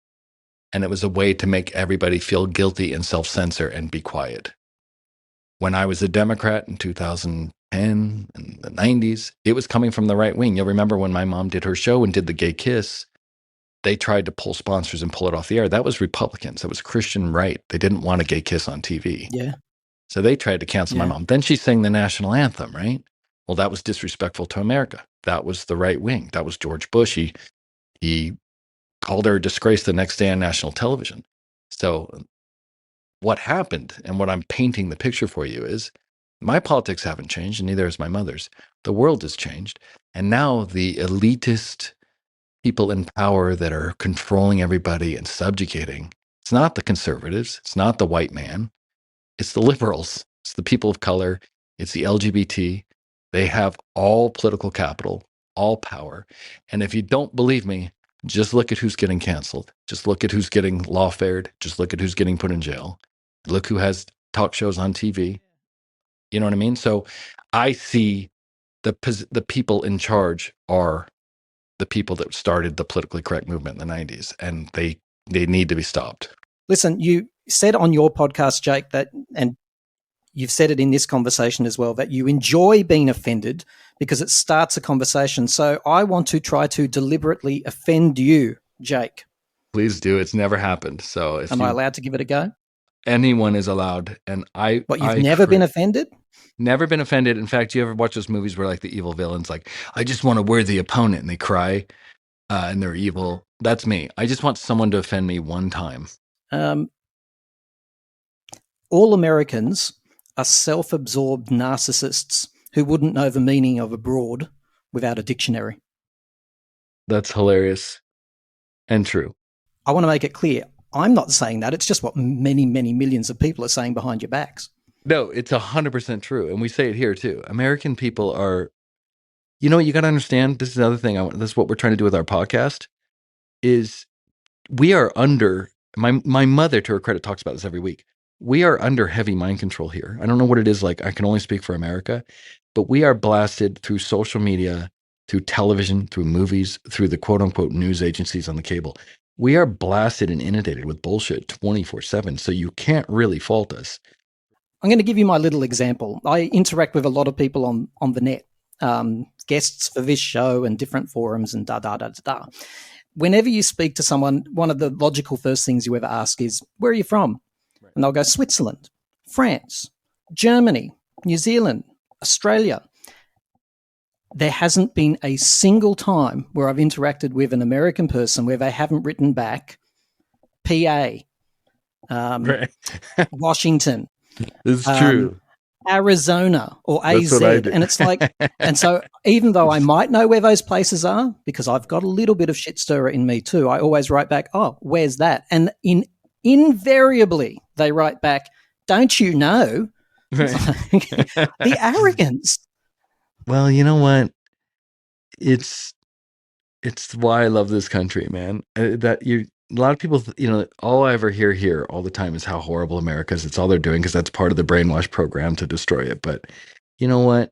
And it was a way to make everybody feel guilty and self-censor and be quiet. When I was a Democrat in 2010 and the 90s, it was coming from the right wing. You'll remember when my mom did her show and did the gay kiss, they tried to pull sponsors and pull it off the air. That was Republicans. That was Christian right. They didn't want a gay kiss on TV. Yeah. So they tried to cancel my mom. Then she sang the national anthem, right? Well, that was disrespectful to America. That was the right wing. That was George Bush. He called her a disgrace the next day on national television. So what happened, and what I'm painting the picture for you, is my politics haven't changed, and neither has my mother's. The world has changed. And now the elitist people in power that are controlling everybody and subjugating, it's not the conservatives, it's not the white man, it's the liberals, it's the people of color, it's the LGBT. They have all political capital, all power. And if you don't believe me, just look at who's getting canceled. Just look at who's getting lawfared. Just look at who's getting put in jail. Look who has talk shows on TV. You know what I mean? So I see the people in charge are the people that started the politically correct movement in the 90s, and they need to be stopped. Listen, you said on your podcast, Jake, that, and you've said it in this conversation as well, that you enjoy being offended because it starts a conversation. So I want to try to deliberately offend you, Jake. Please do. It's never happened. So if am I allowed to give it a go? Anyone is allowed. And you've never been offended? Never been offended. In fact, you ever watch those movies where like the evil villain's like, I just want to worthy opponent, and they cry and they're evil? That's me. I just want someone to offend me one time. All Americans are self-absorbed narcissists who wouldn't know the meaning of abroad without a dictionary. That's hilarious and true. I want to make it clear. I'm not saying that. It's just what many, many millions of people are saying behind your backs. No, it's 100% true. And we say it here too. American people are, you got to understand, this is another thing, this is what we're trying to do with our podcast, is we are under, my mother, to her credit, talks about this every week. We are under heavy mind control here. I don't know what it is like. I can only speak for America, but we are blasted through social media, through television, through movies, through the quote unquote news agencies on the cable. We are blasted and inundated with bullshit 24/7. So you can't really fault us. I'm going to give you my little example. I interact with a lot of people on the net, guests for this show and different forums and da-da-da-da-da. Whenever you speak to someone, one of the logical first things you ever ask is, where are you from? Right. And they'll go, Switzerland, France, Germany, New Zealand, Australia. There hasn't been a single time where I've interacted with an American person where they haven't written back PA, Washington. It's true. Arizona or AZ. And it's like, and so even though I might know where those places are, because I've got a little bit of shit stirrer in me too, I always write back, oh, where's that? And invariably they write back, don't you know? Right. The arrogance. Well, you know what? It's why I love this country, man. A lot of people, all I ever hear here all the time is how horrible America is. It's all they're doing because that's part of the brainwash program to destroy it. But you know what?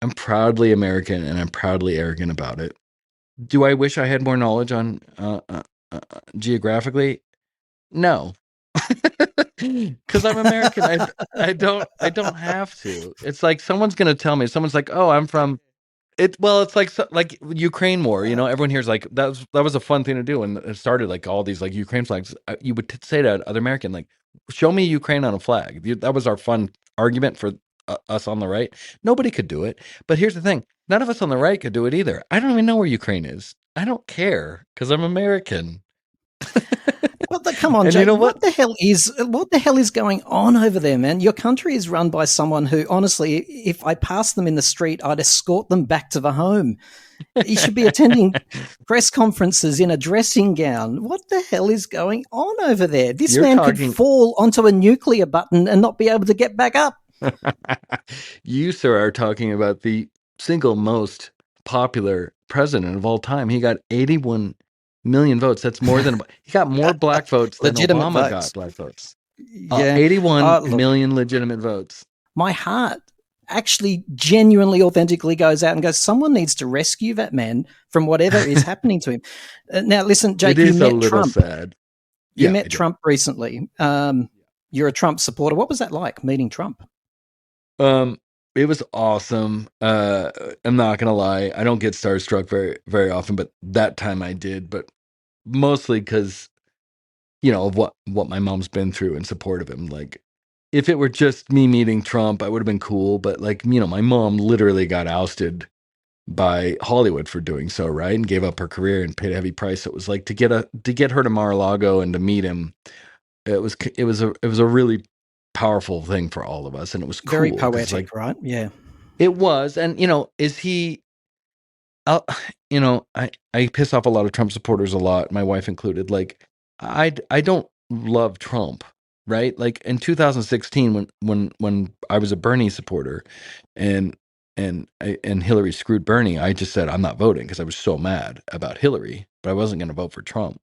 I'm proudly American and I'm proudly arrogant about it. Do I wish I had more knowledge on geographically? No. Because I'm American. I don't have to. It's like someone's gonna tell me. Someone's like, "Oh, I'm from it." Well, it's like Ukraine war. You know, everyone here's like that was a fun thing to do, and it started like all these like Ukraine flags. You would say to other American like, "Show me Ukraine on a flag." That was our fun argument for us on the right. Nobody could do it. But here's the thing: none of us on the right could do it either. I don't even know where Ukraine is. I don't care because I'm American. Come on, And Jake. you know What the hell is going on over there, man? Your country is run by someone who, honestly, if I passed them in the street, I'd escort them back to the home. You should be attending press conferences in a dressing gown. What the hell is going on over there? This man could fall onto a nuclear button and not be able to get back up. You, sir, are talking about the single most popular president of all time. He got 81 million votes. That's more than he got more black votes than Legitimate Obama votes. got black votes. Yeah. 81 million legitimate votes. My heart actually genuinely, authentically goes out and goes, someone needs to rescue that man from whatever is happening to him. Now, listen, Jake, you met Trump. Sad. You met Trump recently. You're a Trump supporter. What was that like, meeting Trump? It was awesome. I'm not gonna lie, I don't get starstruck very, very often, but that time I did. But mostly because of what my mom's been through in support of him. Like, if it were just me meeting Trump, I would have been cool. But like, my mom literally got ousted by Hollywood for doing so, right? And gave up her career and paid a heavy price. So it was like to get her to Mar-a-Lago and to meet him. It was a really powerful thing for all of us, and it was cool. Very poetic, right? Yeah, it was. And is he? I piss off a lot of Trump supporters a lot, my wife included. Like, I don't love Trump, right? Like in 2016, when I was a Bernie supporter, and Hillary screwed Bernie, I just said I'm not voting because I was so mad about Hillary, but I wasn't going to vote for Trump.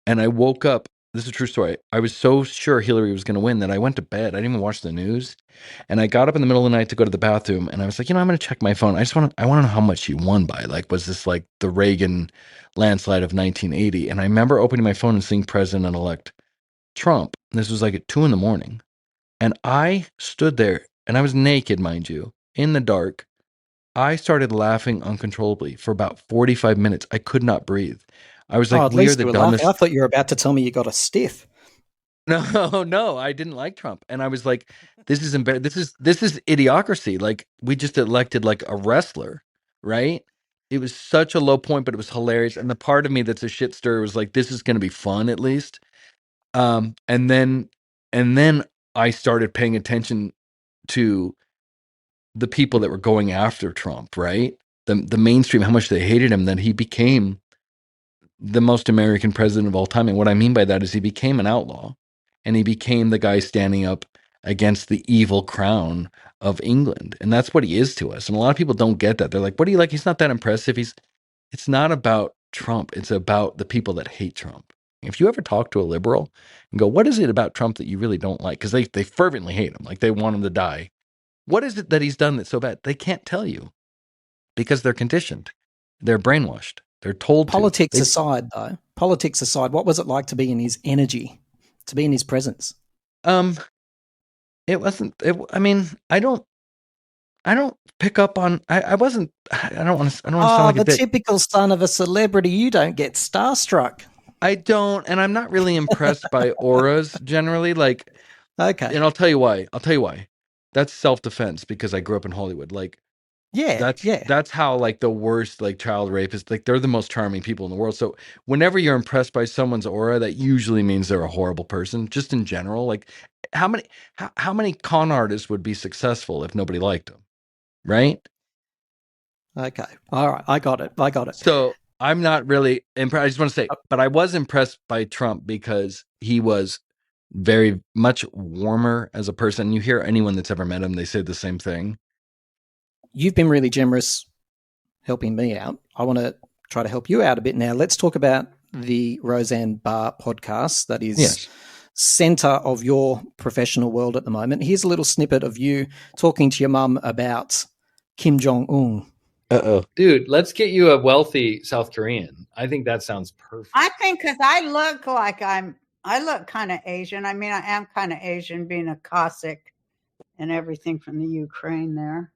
And I woke up. This is a true story. I was so sure Hillary was going to win that I went to bed. I didn't even watch the news. And I got up in the middle of the night to go to the bathroom. And I was like, I'm going to check my phone. I want to know how much she won by. Like, was this like the Reagan landslide of 1980? And I remember opening my phone and seeing President-elect Trump. And this was like at 2 a.m. And I stood there, and I was naked, mind you, in the dark. I started laughing uncontrollably for about 45 minutes. I could not breathe. I was like, at least you were laughing. I thought you were about to tell me you got a stiff. No, I didn't like Trump. And I was like, this is idiocracy. Like, we just elected like a wrestler, right? It was such a low point, but it was hilarious. And the part of me that's a shit stirrer was like, this is going to be fun at least. And then I started paying attention to the people that were going after Trump, right? The mainstream, how much they hated him, that he became the most American president of all time. And what I mean by that is he became an outlaw, and he became the guy standing up against the evil crown of England. And that's what he is to us. And a lot of people don't get that. They're like, what do you like? He's not that impressive. It's not about Trump. It's about the people that hate Trump. If you ever talk to a liberal and go, what is it about Trump that you really don't like? Because they fervently hate him. Like, they want him to die. What is it that he's done that's so bad? They can't tell you because they're conditioned. They're brainwashed. They're told Politics aside, though. Politics aside, what was it like to be in his energy, to be in his presence? It wasn't. I mean, I don't pick up on. I wasn't. I don't want to sound like the typical son of a celebrity. You don't get starstruck. I don't, and I'm not really impressed by auras generally. Like, okay, and I'll tell you why. That's self-defense because I grew up in Hollywood. Like, that's how, like, the worst, like, child rapists, like, they're the most charming people in the world. So whenever you're impressed by someone's aura, that usually means they're a horrible person, just in general. Like, how many con artists would be successful if nobody liked them, right? Okay, all right, I got it. So I'm not really impressed. I just want to say, but I was impressed by Trump because he was very much warmer as a person. You hear anyone that's ever met him, they say the same thing. You've been really generous helping me out. I want to try to help you out a bit now. Let's talk about the Roseanne Barr podcast that is center of your professional world at the moment. Here's a little snippet of you talking to your mum about Kim Jong-un. Dude, let's get you a wealthy South Korean. I think that sounds perfect. I think because I look like I'm I look kind of Asian. I mean, I am kind of Asian, being a Cossack and everything from the Ukraine there.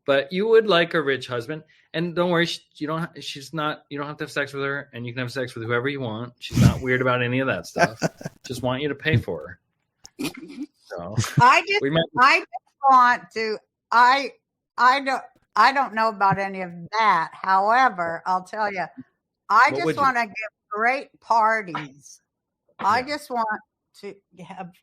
But you would like a rich husband, and don't worry, you don't have to have sex with her, and you can have sex with whoever you want. She's not weird about any of that stuff. Just want you to pay for her. So I just want to. I don't know about any of that. However, I'll tell you, I just want to give great parties. I just want to have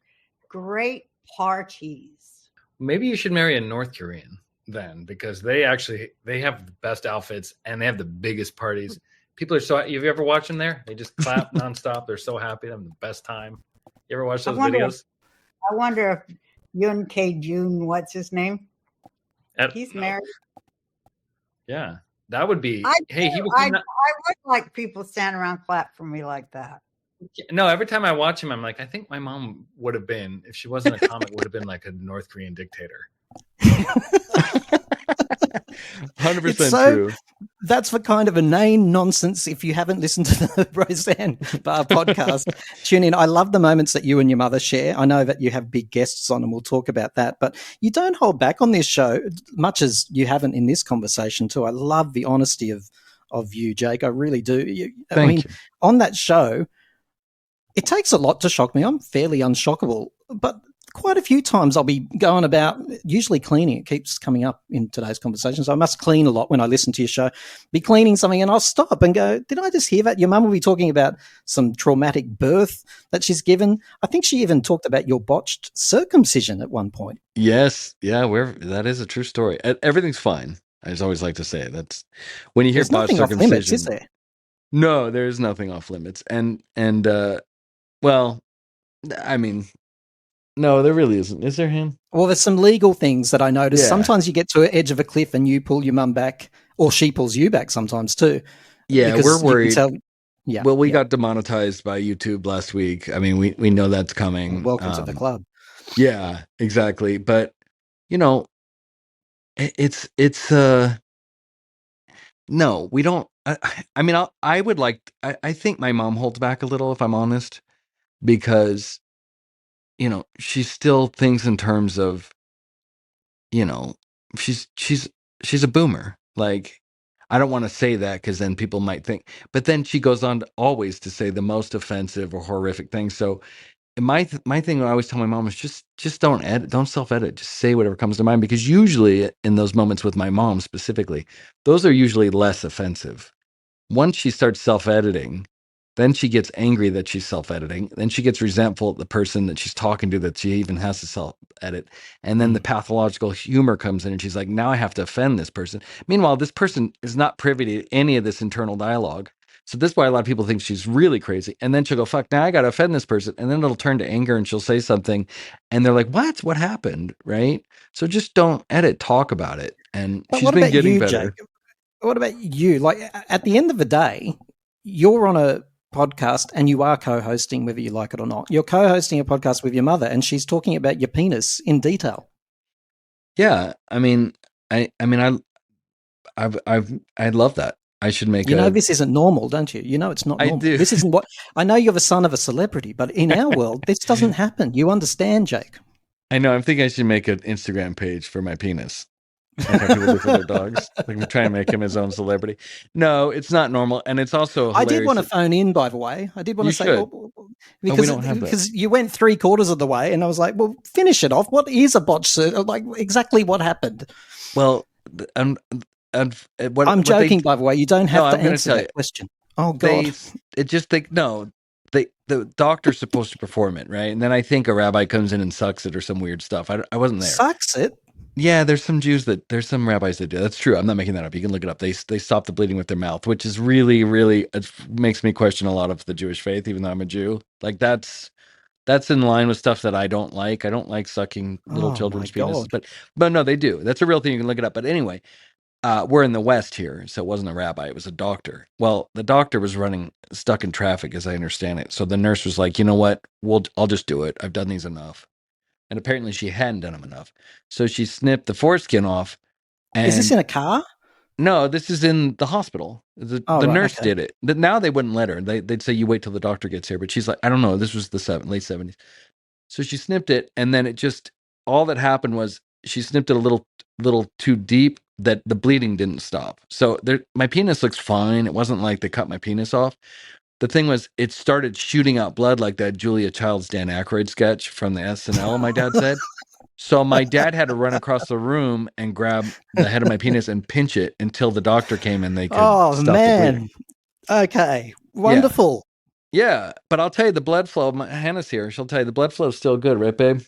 great parties. Maybe you should marry a North Korean then, because they have the best outfits and they have the biggest parties. People are so. Have you ever watched them there? They just clap nonstop. They're so happy. They have the best time. You ever watch those videos? I wonder if Yoon K-jun, what's his name? He's married. Yeah, that would be. I would like people stand around clap for me like that. No, every time I watch him, I'm like, I think my mom would have been, if she wasn't a comic, would have been like a North Korean dictator. 100% true. That's the kind of inane nonsense. If you haven't listened to the Roseanne Barr podcast, tune in. I love the moments that you and your mother share. I know that you have big guests on and we'll talk about that, but you don't hold back on this show, much as you haven't in this conversation too. I love the honesty of you, Jake. I really do. Thank you. On that show, it takes a lot to shock me. I'm fairly unshockable, but quite a few times I'll be going about, usually cleaning. It keeps coming up in today's conversation. So I must clean a lot when I listen to your show. Be cleaning something and I'll stop and go, did I just hear that? Your mum will be talking about some traumatic birth that she's given. I think she even talked about your botched circumcision at one point. Yes. Yeah. That is a true story. Everything's fine. I just always like to say that's when you hear botched circumcision. Off limits, is there? No, there is nothing off limits. And well, I mean, no, there really isn't. Is there, him? Well, there's some legal things that I notice. Yeah. Sometimes you get to the edge of a cliff and you pull your mum back, or she pulls you back sometimes too. Yeah, we're worried. Well, we got demonetized by YouTube last week. I mean, we know that's coming. Welcome to the club. Yeah, exactly. But, it's no, we don't. I mean, I would like, I think my mom holds back a little, if I'm honest, because she still thinks in terms of, she's a boomer. Like, I don't want to say that because then people might think, but then she goes on always to say the most offensive or horrific things. So my thing I always tell my mom is just don't edit, don't self-edit, just say whatever comes to mind, because usually in those moments with my mom specifically, those are usually less offensive. Once she starts self-editing, then she gets angry that she's self-editing. Then she gets resentful at the person that she's talking to that she even has to self-edit. And then the pathological humor comes in and she's like, now I have to offend this person. Meanwhile, this person is not privy to any of this internal dialogue. So this is why a lot of people think she's really crazy. And then she'll go, fuck, now I got to offend this person. And then it'll turn to anger and she'll say something. And they're like, what happened? Right? So just don't edit, talk about it. And but she's been getting better. Jake? What about you? Like, at the end of the day, you're on a podcast and you are co-hosting, whether you like it or not. You're co-hosting a podcast with your mother and she's talking about your penis in detail. Yeah. I mean, I love that. I should make this isn't normal, don't you? It's not normal. I do. This isn't what I know. You're the son of a celebrity, but in our world, this doesn't happen. You understand, Jake? I know. I'm thinking I should make an Instagram page for my penis. Like how people do for their dogs. Like we try and make him his own celebrity. No, it's not normal, and it's also hilarious. I did want to phone in, by the way. I did want to say because you went 3/4 of the way, and I was like, "Well, finish it off. What is a botch? Like exactly what happened?" Well, I'm joking, by the way. You don't have to answer that question. Oh God! The doctor's supposed to perform it, right? And then I think a rabbi comes in and sucks it or some weird stuff. I wasn't there. Sucks it. Yeah, there's some rabbis that do. That's true. I'm not making that up. You can look it up. They stop the bleeding with their mouth, which is really, really, it makes me question a lot of the Jewish faith, even though I'm a Jew. Like that's in line with stuff that I don't like. I don't like sucking little children's penises, but no, they do. That's a real thing. You can look it up. But anyway, we're in the West here, so it wasn't a rabbi. It was a doctor. Well, the doctor was stuck in traffic, as I understand it. So the nurse was like, you know what? I'll just do it. I've done these enough. And apparently she hadn't done them enough. So she snipped the foreskin off. And is this in a car? No, this is in the hospital. The Oh, the right, nurse okay. did it. Now they wouldn't let her. They'd say you wait till the doctor gets here. But she's like, I don't know. This was the late 70s. So she snipped it, and then it just all that happened was she snipped it a little too deep that the bleeding didn't stop. So my penis looks fine. It wasn't like they cut my penis off. The thing was, it started shooting out blood like that Julia Child's Dan Aykroyd sketch from the SNL. My dad said. So my dad had to run across the room and grab the head of my penis and pinch it until the doctor came and they could Oh, stop the bleeding. man. Okay. Yeah. Wonderful. Yeah, but I'll tell you the blood flow. Hannah's here. She'll tell you the blood flow is still good, right, babe?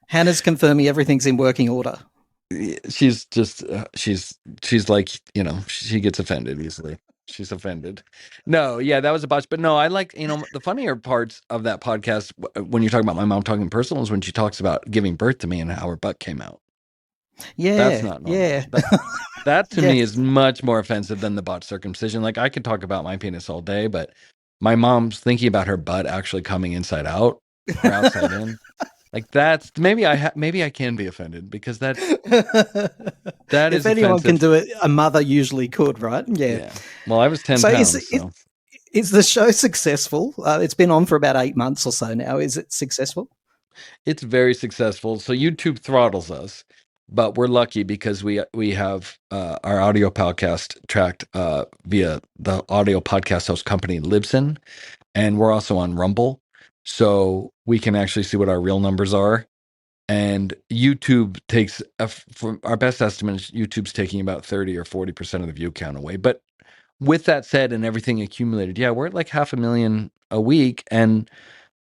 Hannah's confirming everything's in working order. She's just she's like, she gets offended easily. She's offended. No, yeah, that was a botch. But no, I like, the funnier parts of that podcast when you're talking about my mom talking personal is when she talks about giving birth to me and how her butt came out. Yeah. That's not normal. Yeah. That to Yes. me is much more offensive than the botched circumcision. Like, I could talk about my penis all day, but my mom's thinking about her butt actually coming inside out or outside in. Like, that's maybe I can be offended because that is if anyone offensive. can do it, a mother usually could, right? Yeah. Well, I was 10 pounds. Is the show successful? It's been on for about 8 months or so now. Is it successful? It's very successful. So YouTube throttles us, but we're lucky because we have our audio podcast tracked via the audio podcast host company Libsyn, and we're also on Rumble, so we can actually see what our real numbers are. And YouTube takes, from our best estimates, YouTube's taking about 30 or 40% of the view count away. But with that said, and everything accumulated, yeah, we're at like 500,000 a week, and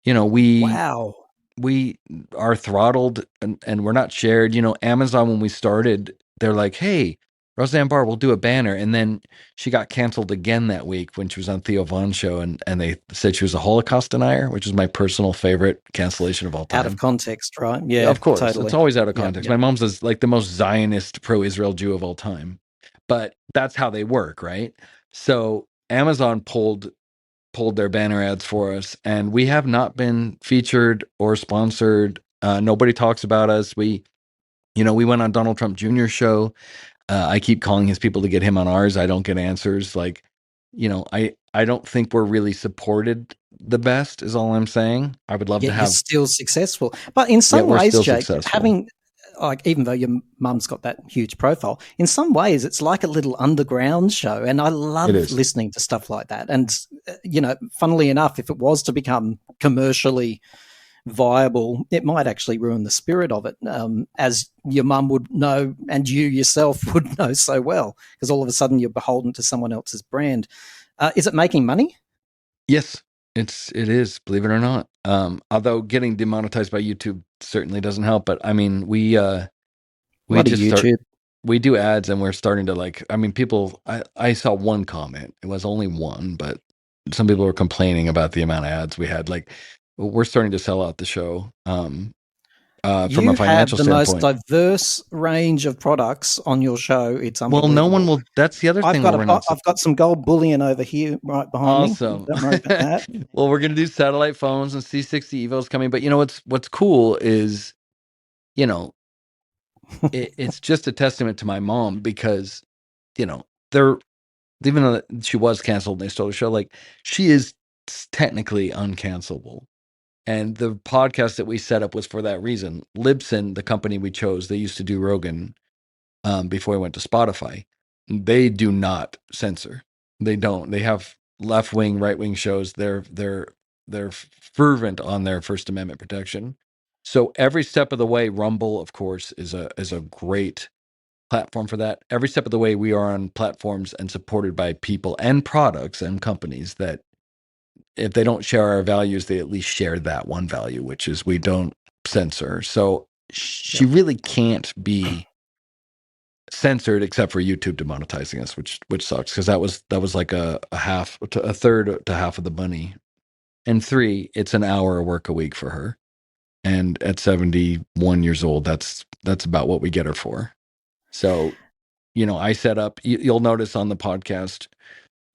Wow. we are throttled and we're not shared. Amazon, when we started, they're like, hey, Roseanne Barr, we'll do a banner. And then she got canceled again that week when she was on Theo Von's show, and they said she was a Holocaust denier, which is my personal favorite cancellation of all time. Out of context, right? Yeah, of course. Totally. It's always out of context. Yep. My mom's is like the most Zionist pro-Israel Jew of all time. But that's how they work, right? So Amazon pulled their banner ads for us, and we have not been featured or sponsored. Nobody talks about us. We went on Donald Trump Jr.'s show. I keep calling his people to get him on ours. I don't get answers. Like, I don't think we're really supported the best, is all I'm saying. I would love to have. You're still successful, but in some ways, Jake, having, like, even though your mum's got that huge profile, in some ways it's like a little underground show, and I love listening to stuff like that. And funnily enough, if it was to become commercially viable, it might actually ruin the spirit of it, as your mum would know and you yourself would know so well, because all of a sudden you're beholden to someone else's brand. Is it making money? Yes, it is, believe it or not. Although getting demonetized by YouTube certainly doesn't help. But I mean, we do ads, and we're starting to people. I saw one comment. It was only one, but some people were complaining about the amount of ads we had. Like, we're starting to sell out the show. From a financial standpoint, you have the most diverse range of products on your show. It's unbelievable. Well, no one will. That's the other thing. I've got some gold bullion over here right behind me. Awesome. Don't worry about that. Well, we're going to do satellite phones, and C60 Evo's coming. But what's cool is, it's just a testament to my mom, because, they're, even though she was canceled and they stole the show, like, she is technically uncancelable. And the podcast that we set up was for that reason. Libsyn, the company we chose, they used to do Rogan before I went to Spotify. They do not censor. They don't. They have left-wing, right-wing shows. They're fervent on their First Amendment protection. So every step of the way, Rumble, of course, is a great platform for that. Every step of the way, we are on platforms and supported by people and products and companies that, if they don't share our values, they at least share that one value, which is we don't censor. So she really can't be censored except for YouTube demonetizing us, which sucks, because that was like a third to half of the money. And 3, it's an hour of work a week for her, and at 71 years old, that's about what we get her for. So, I set up. You'll notice on the podcast,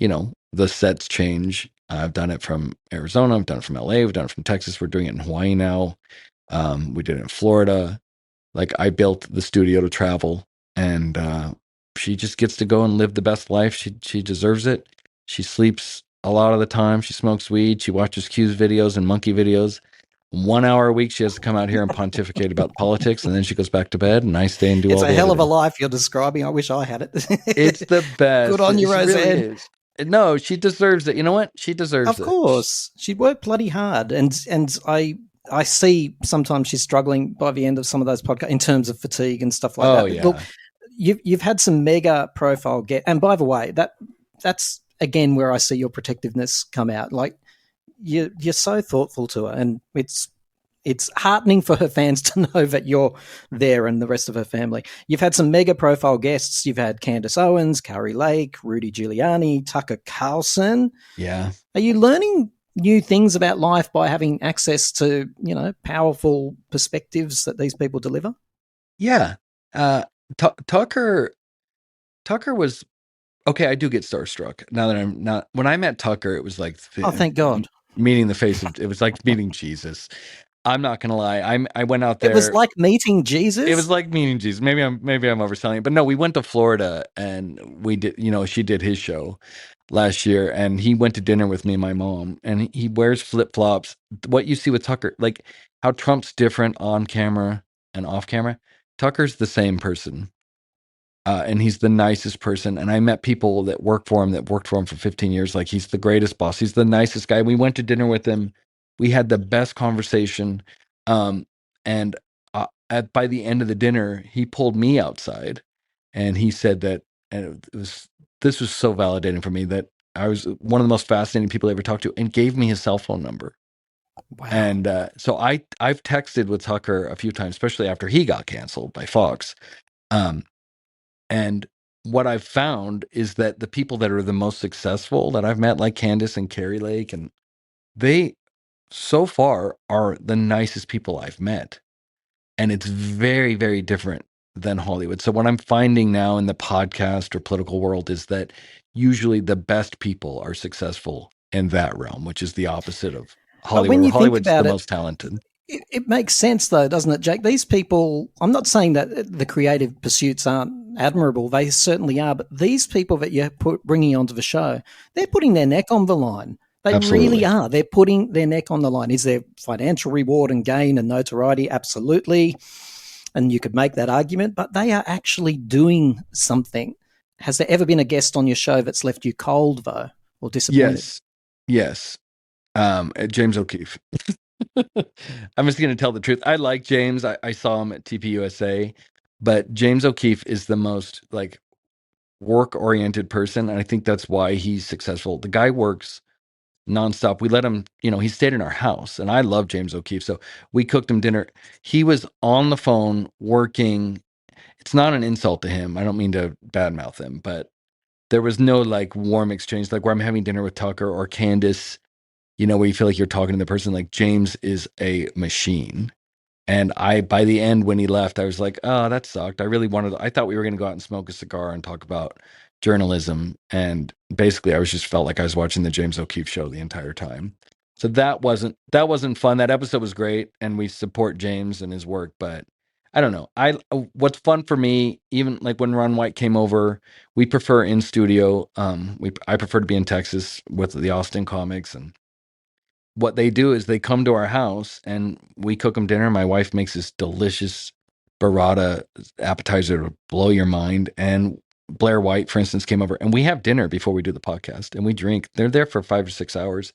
the sets change. I've done it from Arizona. I've done it from LA. We've done it from Texas. We're doing it in Hawaii now. We did it in Florida. Like, I built the studio to travel. and she just gets to go and live the best life. She deserves it. She sleeps a lot of the time. She smokes weed. She watches Q's videos and monkey videos. 1 hour a week, she has to come out here and pontificate about politics, and then she goes back to bed, and I stay and do It's all a the hell of a editing. life you're describing. I wish I had it. It's the best. Good on you, It really Roseanne. is. No, she deserves it. You know what? She deserves Of it. course, she worked bloody hard, and I see sometimes she's struggling by the end of some of those podcasts in terms of fatigue and stuff like that. Yeah. Look, you've had some mega profile and by the way, that's again where I see your protectiveness come out. Like you're so thoughtful to her, and it's heartening for her fans to know that you're there and the rest of her family. You've had some mega profile guests. You've had Candace Owens, Kari Lake, Rudy Giuliani, Tucker Carlson. Yeah. Are you learning new things about life by having access to, powerful perspectives that these people deliver? Yeah. Tucker was okay. I do get starstruck now that I'm not. When I met Tucker, it was like, Oh, thank God. meeting the face of. It was like meeting Jesus. I'm not gonna lie. I went out there. It was like meeting Jesus. It was like meeting Jesus. Maybe I'm overselling it, but no, we went to Florida and we did. She did his show last year, and he went to dinner with me and my mom, and he wears flip flops. What you see with Tucker, like how Trump's different on camera and off camera, Tucker's the same person. And he's the nicest person. And I met people that worked for him for 15 years. Like, he's the greatest boss. He's the nicest guy. We went to dinner with him. We had the best conversation. And by the end of the dinner, he pulled me outside and he said that, and this was so validating for me, that I was one of the most fascinating people I ever talked to, and gave me his cell phone number. Wow. And so I've texted with Tucker a few times, especially after he got canceled by Fox. And what I've found is that the people that are the most successful that I've met, like Candace and Kari Lake, and they so far are the nicest people I've met. And it's very, very different than Hollywood. So what I'm finding now in the podcast or political world is that usually the best people are successful in that realm, which is the opposite of Hollywood. When you Hollywood's think about the it, most talented. It makes sense, though, doesn't it, Jake? These people, I'm not saying that the creative pursuits aren't admirable. They certainly are. But these people that you're bringing onto the show, they're putting their neck on the line. They Absolutely. really are. They're putting their neck on the line. Is there financial reward and gain and notoriety? Absolutely. And you could make that argument, but they are actually doing something. Has there ever been a guest on your show that's left you cold, though, or disappointed? Yes. James O'Keefe. I'm just going to tell the truth. I like James. I saw him at TPUSA, but James O'Keefe is the most like work-oriented person, and I think that's why he's successful. The guy works nonstop. We let him, he stayed in our house, and I love James O'Keefe, so we cooked him dinner. He was on the phone working. It's not an insult to him. I don't mean to badmouth him, but there was no like warm exchange, like where I'm having dinner with Tucker or Candace, where you feel like you're talking to the person. Like, James is a machine. And by the end, when he left, I was like, oh, that sucked. I thought we were going to go out and smoke a cigar and talk about journalism. And basically, I felt like I was watching the James O'Keefe show the entire time. So that wasn't fun. That episode was great, and we support James and his work. But I don't know. What's fun for me, even like when Ron White came over, we prefer in studio. I prefer to be in Texas with the Austin comics, and what they do is they come to our house and we cook them dinner. My wife makes this delicious burrata appetizer to blow your mind. And Blair White, for instance, came over and we have dinner before we do the podcast, and we drink. They're there for 5 or 6 hours.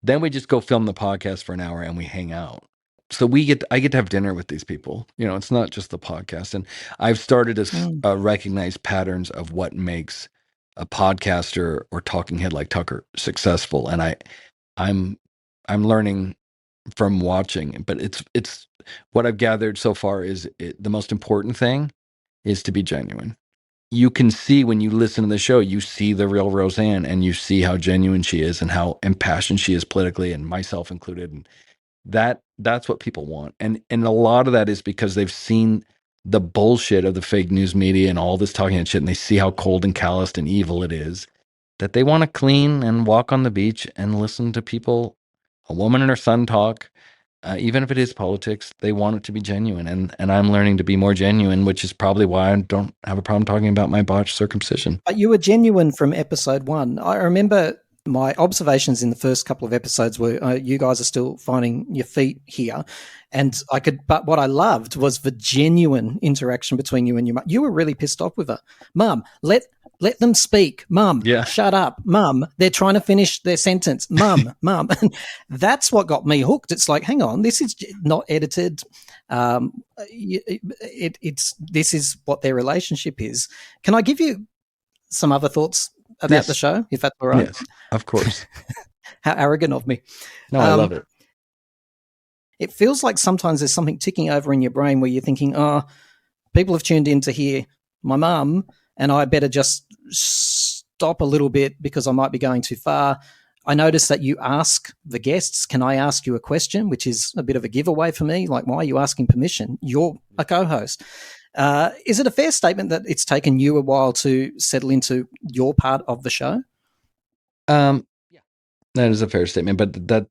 Then we just go film the podcast for an hour and we hang out. So I get to have dinner with these people. It's not just the podcast. And I've started to recognize patterns of what makes a podcaster or talking head like Tucker successful. And I'm learning from watching, but it's what I've gathered so far is the most important thing is to be genuine. You can see when you listen to the show, you see the real Roseanne, and you see how genuine she is and how impassioned she is politically, and myself included. And that's what people want. And a lot of that is because they've seen the bullshit of the fake news media and all this talking and shit, and they see how cold and calloused and evil it is, that they want to clean and walk on the beach and listen to people, a woman and her son talk, even if it is politics, they want it to be genuine, and I'm learning to be more genuine, which is probably why I don't have a problem talking about my botched circumcision. But you were genuine from episode 1. I remember my observations in the first couple of episodes were you guys are still finding your feet here, and but what I loved was the genuine interaction between you and your mum. You were really pissed off with her. Mum, let them speak. Mum, shut up. Mum, they're trying to finish their sentence. Mum. That's what got me hooked. It's like, hang on, this is not edited. This is what their relationship is. Can I give you some other thoughts about the show, if that's all right? Yes, of course. How arrogant of me. No, I love it. It feels like sometimes there's something ticking over in your brain where you're thinking, oh, people have tuned in to hear my mum, and I better just stop a little bit because I might be going too far. I noticed that you ask the guests, can I ask you a question, which is a bit of a giveaway for me. Like, why are you asking permission? You're a co-host. Is it a fair statement that it's taken you a while to settle into your part of the show? Yeah, that is a fair statement, but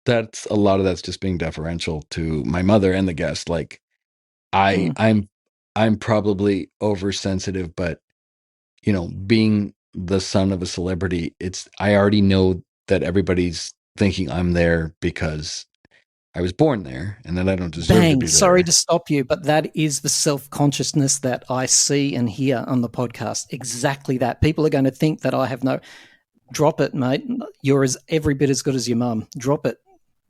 that's a lot of that's just being deferential to my mother and the guest. Like, I'm probably oversensitive, but being the son of a celebrity, I already know that everybody's thinking I'm there because I was born there, and that I don't deserve to be there. Sorry to stop you, but that is the self-consciousness that I see and hear on the podcast. Exactly that. People are going to think that I have no... Drop it, mate. You're every bit as good as your mum. Drop it.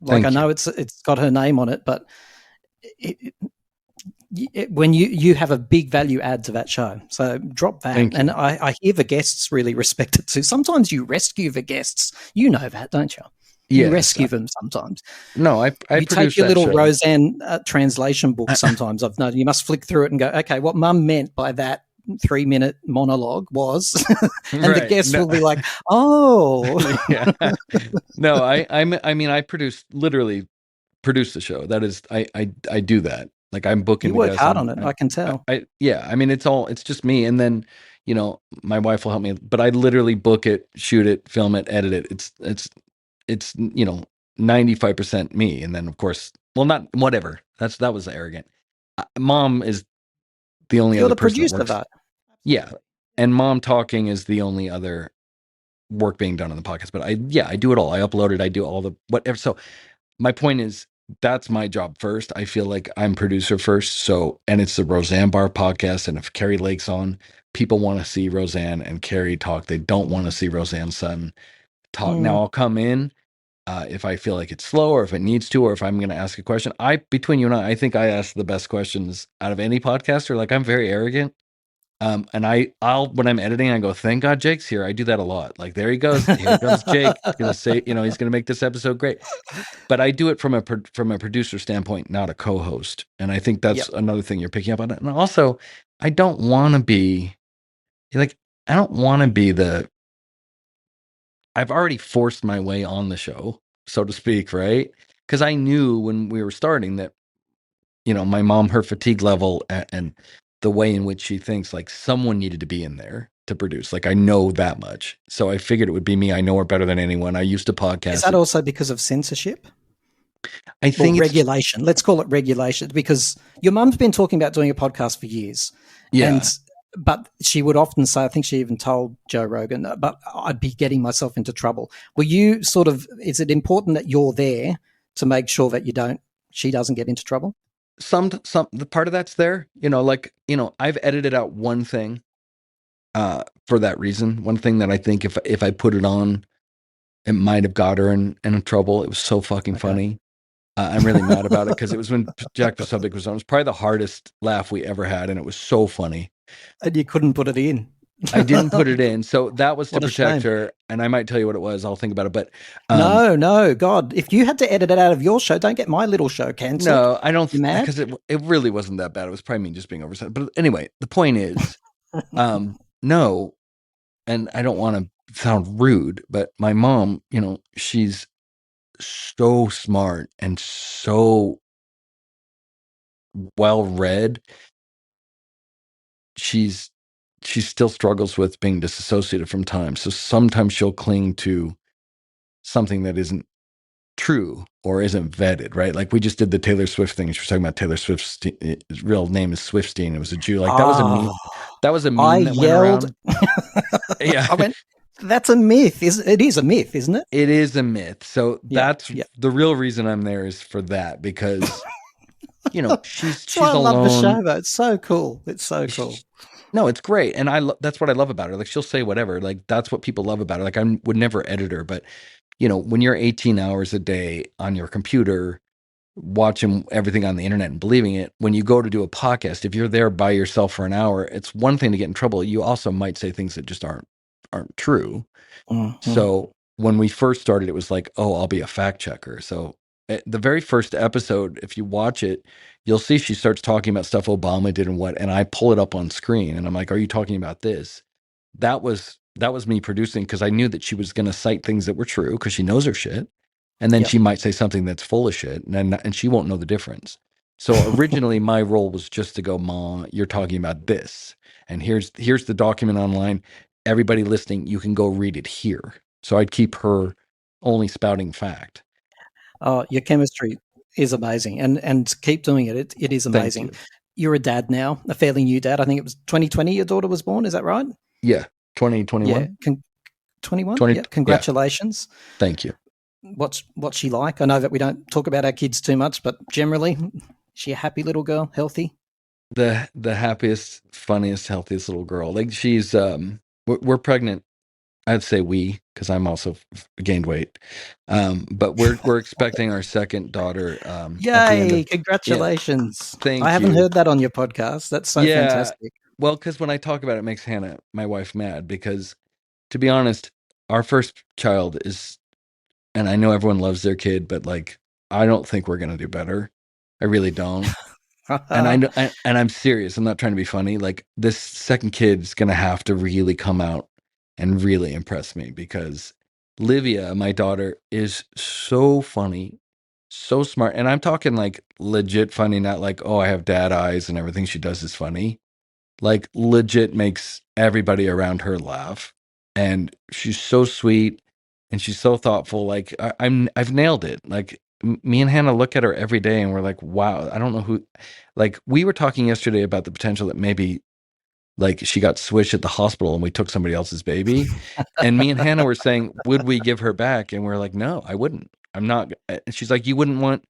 Like, I know it's got her name on it, but when you have a big value add to that show, so drop that. And I hear the guests really respect it too. Sometimes you rescue the guests. You know that, don't you? You rescue them sometimes. No, I you take your little Roseanne translation book sometimes. I've noticed you must flick through it and go, okay, what mum meant by that 3-minute monologue was, and the guest will be like, oh. No, I mean, I literally produce the show. That is, I do that. Like, I'm booking. You work hard on it. I can tell. I mean, it's just me. And then, my wife will help me, but I literally book it, shoot it, film it, edit it. It's 95% me. And then, of course, well, not whatever. That was arrogant. Mom is the only other person producer of that. Yeah. And mom talking is the only other work being done on the podcast. But I do it all. I upload it. I do all the whatever. So my point is, that's my job first. I feel like I'm producer first. So, and it's the Roseanne Barr podcast. And if Carrie Lake's on, people want to see Roseanne and Carrie talk. They don't want to see Roseanne's son talk. Now I'll come in if I feel like it's slow, or if it needs to, or if I'm going to ask a question. Between you and I think I ask the best questions out of any podcaster. Like, I'm very arrogant. And I'll when I'm editing, I go, thank God Jake's here. I do that a lot. Like, there he goes. Here comes Jake. He's gonna say, he's gonna make this episode great. But I do it from a producer standpoint, not a co-host. And I think that's another thing you're picking up on. And also, I don't want to be I've already forced my way on the show, so to speak, right? Because I knew when we were starting that, my mom, her fatigue level and the way in which she thinks, like, someone needed to be in there to produce. Like, I know that much. So I figured it would be me. I know her better than anyone. I used to podcast. Is that also because of censorship? I think regulation. Let's call it regulation, because your mum's been talking about doing a podcast for years. Yeah. But she would often say, I think she even told Joe Rogan, but I'd be getting myself into trouble. Were you is it important that you're there to make sure that she doesn't get into trouble? The part of that's there, I've edited out one thing for that reason. One thing that I think if I put it on, it might have got her in trouble. It was so fucking funny. I'm really mad about it because it was when Jack the Subject was on. It was probably the hardest laugh we ever had, and it was so funny. And you couldn't put it in. I didn't put it in, so that was to protect her. And I might tell you what it was. I'll think about it. But no, God! If you had to edit it out of your show, don't get my little show cancelled. No, I don't. Because it really wasn't that bad. It was probably me just being oversensitive. But anyway, the point is, no, and I don't want to sound rude, but my mom, she's so smart and so well read. She still struggles with being disassociated from time. So sometimes she'll cling to something that isn't true or isn't vetted, right? Like we just did the Taylor Swift thing. She was talking about Taylor Swift's real name is Swiftstein. It was a Jew. Like that was a meme. That was a meme I that went yelled. around. Yeah, I went, that's a myth. It is a myth, isn't it? it is a myth. So Yeah, that's yeah. the real reason I'm there is for that, because she's That's why I love the alone. show, though. It's so cool. It's so cool. No, it's great, and that's what I love about her. Like she'll say whatever. Like that's what people love about her. Like I would never edit her, but when you're 18 hours a day on your computer watching everything on the internet and believing it, when you go to do a podcast, if you're there by yourself for an hour, it's one thing to get in trouble. You also might say things that just aren't true. Mm-hmm. So when we first started, it was like, oh, I'll be a fact checker. So the very first episode, if you watch it, you'll see she starts talking about stuff Obama did and I pull it up on screen and I'm like, are you talking about this? That was me producing, because I knew that she was going to cite things that were true because she knows her shit. And then Yep. she might say something that's full of shit and she won't know the difference. So originally my role was just to go, Ma, you're talking about this. And here's the document online. Everybody listening, you can go read it here. So I'd keep her only spouting fact. Oh, your chemistry is amazing, and keep doing it. It is amazing. You're a dad now, a fairly new dad. I think it was 2020 your daughter was born. Is that right? Yeah, 2021. Yeah, 21. 20, yeah, congratulations. Yeah. Thank you. What's she like? I know that we don't talk about our kids too much, but generally, is she a happy little girl, healthy? The happiest, funniest, healthiest little girl. Like she's we're pregnant. I'd say because I'm also gained weight. But we're expecting our second daughter. Yay! Congratulations! Yeah, thank I haven't you. heard that on your podcast. That's so fantastic. Well, because when I talk about it, it makes Hannah, my wife, mad. Because to be honest, our first child is, and I know everyone loves their kid, but like I don't think we're gonna do better. I really don't. And I'm serious. I'm not trying to be funny. Like this second kid is gonna have to really come out and really impress me, because Livia, my daughter, is so funny, so smart. And I'm talking like legit funny, not like, oh, I have dad eyes and everything she does is funny. Like legit makes everybody around her laugh. And she's so sweet and she's so thoughtful. Like I've nailed it. Like me and Hannah look at her every day and we're like, wow, I don't know who. Like we were talking yesterday about the potential that maybe like she got switched at the hospital and we took somebody else's baby. And me and Hannah were saying, would we give her back? And we're like, no, I wouldn't. I'm not. And she's like, you wouldn't want,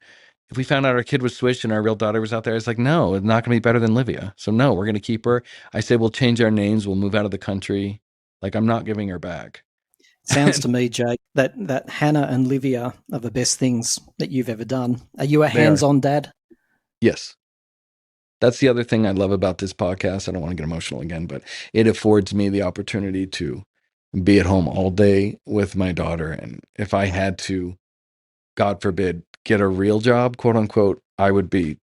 if we found out our kid was switched and our real daughter was out there, it's like, no, it's not going to be better than Livia. So no, we're going to keep her. I say, we'll change our names. We'll move out of the country. Like, I'm not giving her back. Sounds to me, Jake, that Hannah and Livia are the best things that you've ever done. Are you a hands-on dad? Yes. That's the other thing I love about this podcast. I don't want to get emotional again, but it affords me the opportunity to be at home all day with my daughter. And if I had to, God forbid, get a real job, quote unquote, I would be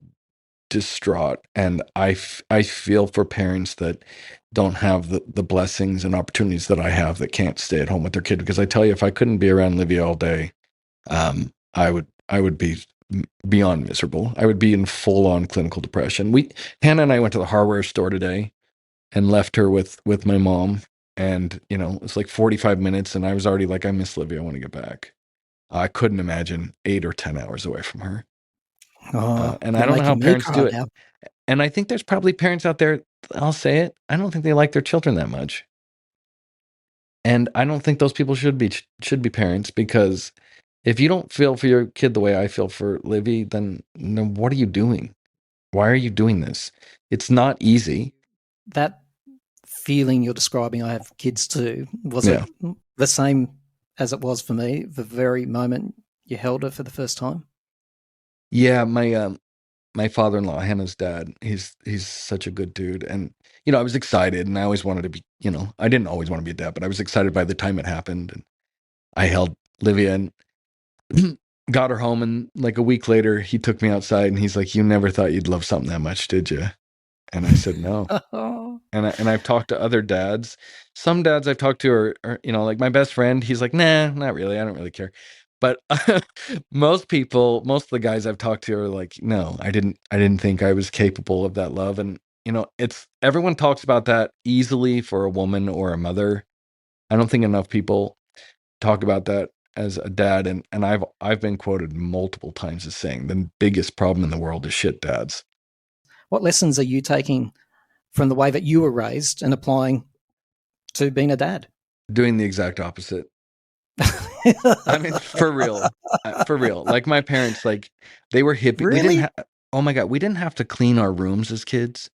distraught. And I feel for parents that don't have the blessings and opportunities that I have, that can't stay at home with their kid. Because I tell you, if I couldn't be around Livia all day, I would be beyond miserable. I would be in full on clinical depression. Hannah and I went to the hardware store today and left her with my mom. And, it's like 45 minutes and I was already like, I miss Livia. I want to get back. I couldn't imagine 8 or 10 hours away from her. And I don't know how parents do it. Now. And I think there's probably parents out there, I'll say it, I don't think they like their children that much. And I don't think those people should be parents, because if you don't feel for your kid the way I feel for Livy, then what are you doing? Why are you doing this? It's not easy. That feeling you're describing, I have kids too. Was it the same as it was for me the very moment you held her for the first time? Yeah, my father-in-law, Hannah's dad, he's such a good dude. And, I was excited, and I always wanted to be, I didn't always want to be a dad, but I was excited by the time it happened. And I held Livia and got her home, and like a week later, he took me outside and he's like, you never thought you'd love something that much, did you? And I said, no. And I've talked to other dads. Some dads I've talked to are, like my best friend, he's like, nah, not really. I don't really care. But most of the guys I've talked to are like, no, I didn't think I was capable of that love. And, everyone talks about that easily for a woman or a mother. I don't think enough people talk about that as a dad, and I've been quoted multiple times as saying the biggest problem in the world is shit dads. What lessons are you taking from the way that you were raised and applying to being a dad? Doing the exact opposite. I mean, for real. Like my parents, like they were hippie. Really? Oh my God, we didn't have to clean our rooms as kids.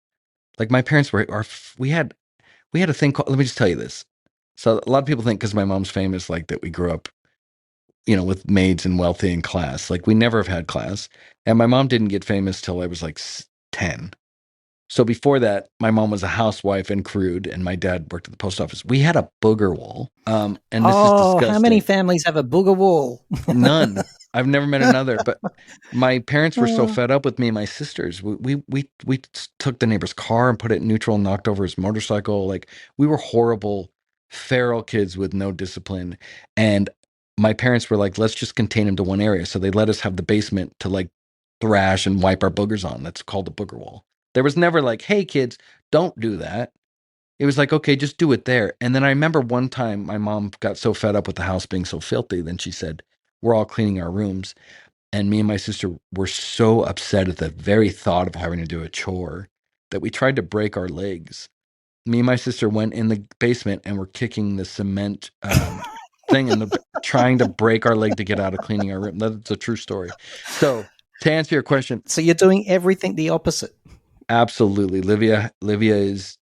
Like my parents we had a thing called, let me just tell you this. So a lot of people think because my mom's famous, like that we grew up, with maids and wealthy and class. Like we never have had class. And my mom didn't get famous till I was like 10. So before that, my mom was a housewife and crude, and my dad worked at the post office. We had a booger wall. And this is disgusting. How many families have a booger wall? None. I've never met another. But my parents were so fed up with me and my sisters. We took the neighbor's car and put it in neutral and knocked over his motorcycle. Like we were horrible, feral kids with no discipline. And my parents were like, let's just contain him to one area. So they let us have the basement to like thrash and wipe our boogers on. That's called the booger wall. There was never like, hey, kids, don't do that. It was like, okay, just do it there. And then I remember one time my mom got so fed up with the house being so filthy. Then she said, we're all cleaning our rooms. And me and my sister were so upset at the very thought of having to do a chore that we tried to break our legs. Me and my sister went in the basement and were kicking the cement thing and trying to break our leg to get out of cleaning our room. That's a true story. So to answer your question. So you're doing everything the opposite. Absolutely. Livia is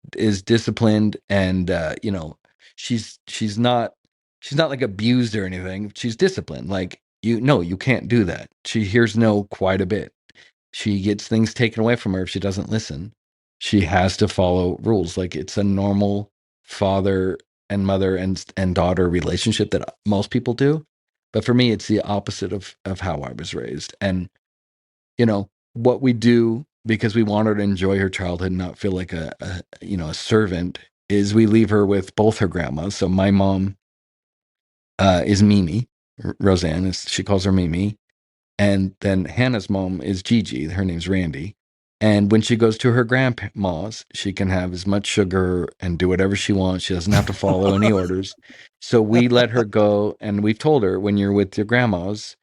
disciplined, and she's not like abused or anything. She's disciplined. Like you can't do that. She hears no quite a bit. She gets things taken away from her if she doesn't listen. She has to follow rules. Like it's a normal father and mother and daughter relationship that most people do. But for me, it's the opposite of how I was raised. And what we do, because we want her to enjoy her childhood and not feel like a servant, is we leave her with both her grandmas. So my mom is Mimi, Roseanne, she calls her Mimi. And then Hannah's mom is Gigi. Her name's Randy. And when she goes to her grandma's, she can have as much sugar and do whatever she wants. She doesn't have to follow any orders. So we let her go. And we've told her, when you're with your grandma's,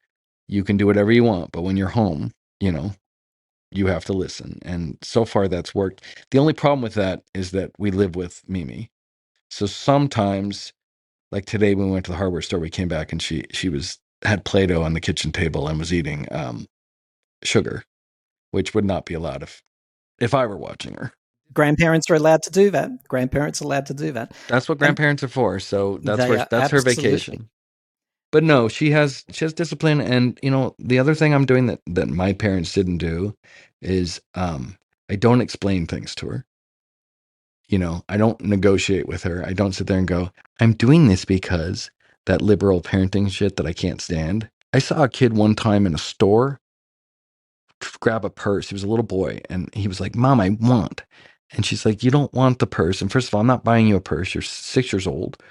you can do whatever you want. But when you're home, you have to listen. And so far that's worked. The only problem with that is that we live with Mimi. So sometimes, like today when we went to the hardware store, we came back and she had Play-Doh on the kitchen table and was eating sugar, which would not be allowed if I were watching her. Grandparents are allowed to do that. Grandparents are allowed to do that. That's what grandparents are for. So that's her absolutely. vacation. But no, she has discipline. And the other thing I'm doing that my parents didn't do is I don't explain things to her. I don't negotiate with her. I don't sit there and go, I'm doing this because that liberal parenting shit that I can't stand. I saw a kid one time in a store grab a purse. He was a little boy, and he was like, Mom, I want. And she's like, you don't want the purse. And first of all, I'm not buying you a purse. You're 6 years old.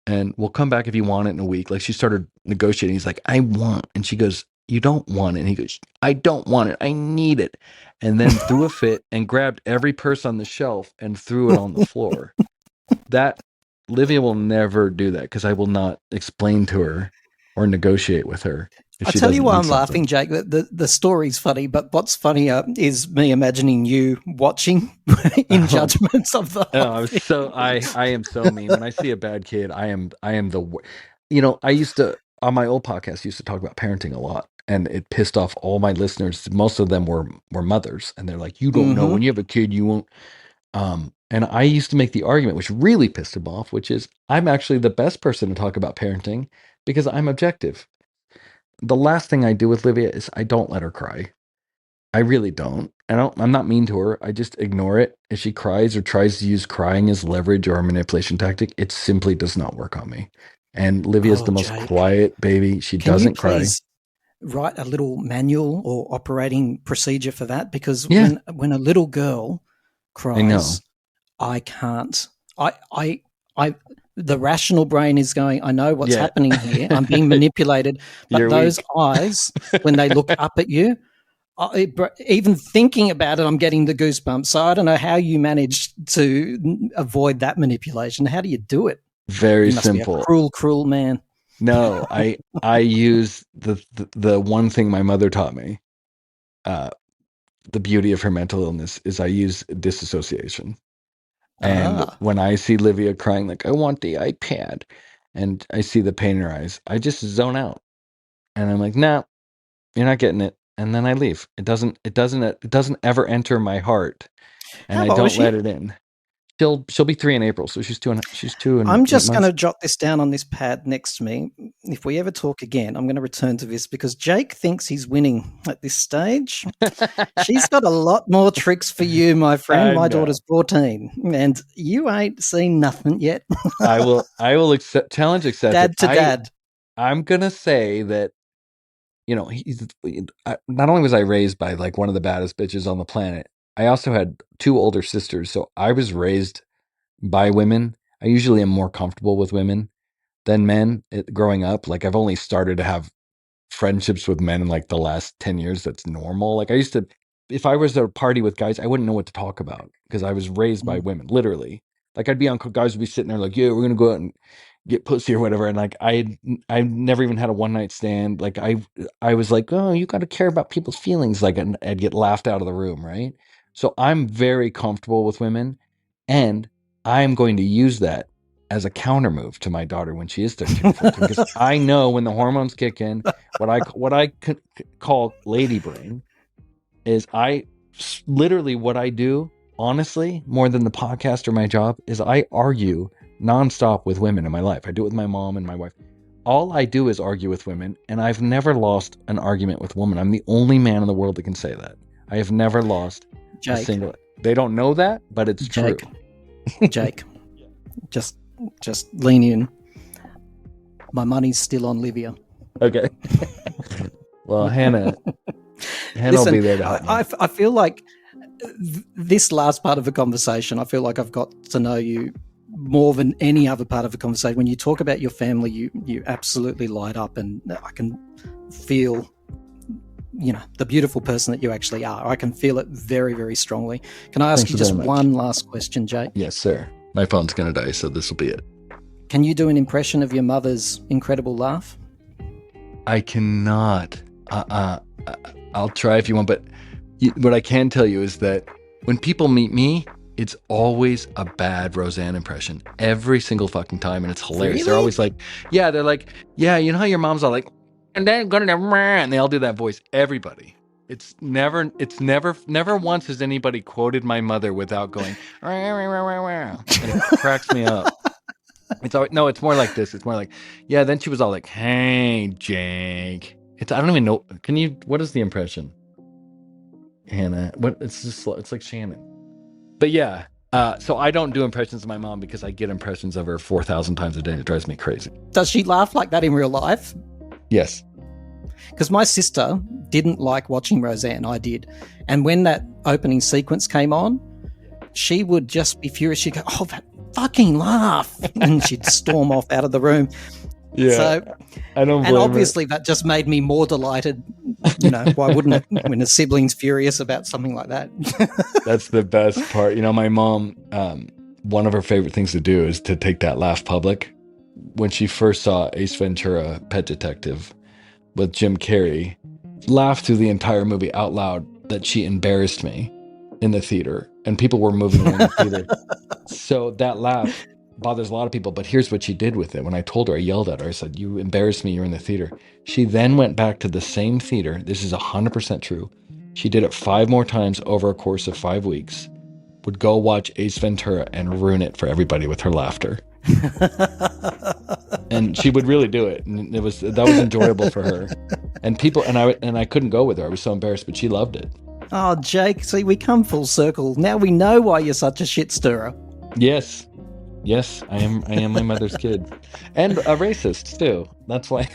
And we'll come back if you want it in a week. Like she started negotiating. He's like, I want. And she goes, you don't want it. And he goes, I don't want it. I need it. And then threw a fit and grabbed every purse on the shelf and threw it on the floor. That Livia will never do that because I will not explain to her or negotiate with her. I'll tell you why I'm laughing, Jake. The story's funny, but what's funnier is me imagining you watching in judgments of the I am so mean. When I see a bad kid, I am I used to, on my old podcast, used to talk about parenting a lot, and it pissed off all my listeners. Most of them were mothers, and they're like, you don't know, when you have a kid, you won't. And I used to make the argument, which really pissed them off, which is I'm actually the best person to talk about parenting because I'm objective. The last thing I do with Livia is I don't let her cry. I really don't. I'm not mean to her. I just ignore it. If she cries or tries to use crying as leverage or a manipulation tactic, it simply does not work on me. And Livia's the most quiet baby. She doesn't cry. Write a little manual or operating procedure for that? Because when a little girl cries, I can't. The rational brain is going, I know what's happening here. I'm being manipulated. But those eyes, when they look up at you, even thinking about it, I'm getting the goosebumps. So I don't know how you managed to avoid that manipulation. How do you do it? Very you must simple. Be a cruel man. No, I use the one thing my mother taught me. The beauty of her mental illness is I use disassociation. And Ah. when I see Livia crying like I want the iPad, and I see the pain in her eyes, I just zone out, and I'm like, "No, you're not getting it," and then I leave. It doesn't ever enter my heart, and How I old is don't let she? it in. She'll be 3 in April, so she's 2 and I'm 8 just going months. to jot this down on this pad next to me. If we ever talk again, I'm going to return to this because Jake thinks he's winning at this stage. She's got a lot more tricks for you, my friend. I My know. daughter's 14, and you ain't seen nothing yet. I will accept challenge accepted. Dad to dad. I'm gonna say that not only was I raised by like one of the baddest bitches on the planet, I also had 2 older sisters, so I was raised by women. I usually am more comfortable with women than men growing up. Like I've only started to have friendships with men in like the last 10 years. That's normal. Like I used to, if I was at a party with guys, I wouldn't know what to talk about because I was raised by women, literally. Like I'd be on, guys would be sitting there like, yeah, we're going to go out and get pussy or whatever. And like, I never even had a one night stand. Like I was like, oh, you got to care about people's feelings. Like I'd get laughed out of the room. Right. So I'm very comfortable with women, and I'm going to use that as a counter move to my daughter when she is 13 or 14, because I know when the hormones kick in, what I could call lady brain is literally what I do, honestly, more than the podcast or my job, is I argue nonstop with women in my life. I do it with my mom and my wife. All I do is argue with women, and I've never lost an argument with a woman. I'm the only man in the world that can say that. I have never lost a Jake. single. They don't know that, but it's Jake. true. Jake. Just lean in. My money's still on Livia. Okay. Well, Hannah Listen, will be there to help me. I feel like this last part of the conversation, I feel like I've got to know you more than any other part of the conversation. When you talk about your family, you absolutely light up, and I can feel, the beautiful person that you actually are. I can feel it very, very strongly. Can I ask Thanks you just very much. one last question, Jake? Yes, sir. My phone's going to die, so this will be it. Can you do an impression of your mother's incredible laugh? I cannot. I'll try if you want, but what I can tell you is that when people meet me, it's always a bad Roseanne impression every single fucking time, and it's hilarious. Really? They're always like, yeah, they're like, yeah, you know how your mom's all like, and then and they all do that voice. Everybody. It's never once has anybody quoted my mother without going, and it cracks me up. It's more like this. It's more like, yeah. Then she was all like, "Hey, Jake." I don't even know. What is the impression, Hannah? It's just slow. It's like Shannon. But yeah. So I don't do impressions of my mom because I get impressions of her 4,000 times a day. It drives me crazy. Does she laugh like that in real life? Yes. Because my sister didn't like watching Roseanne. I did. And when that opening sequence came on, she would just be furious. She'd go, oh, that fucking laugh. And she'd storm off out of the room. Yeah. So, I don't blame and obviously that just made me more delighted. Why wouldn't it when a sibling's furious about something like that? That's the best part. My mom, one of her favorite things to do is to take that laugh public. When she first saw Ace Ventura, Pet Detective, with Jim Carrey, laughed through the entire movie out loud that she embarrassed me in the theater, and people were moving in the theater. So that laugh bothers a lot of people, but here's what she did with it. When I told her, I yelled at her, I said, you embarrassed me, you're in the theater. She then went back to the same theater. This is 100% true. She did it 5 more times over a course of 5 weeks, would go watch Ace Ventura and ruin it for everybody with her laughter. And she would really do it, and that was enjoyable for her. And people, and I couldn't go with her. I was so embarrassed, but she loved it. Oh, Jake, see, we come full circle. Now we know why you're such a shit stirrer. Yes, I am my mother's kid, and a racist too. That's why.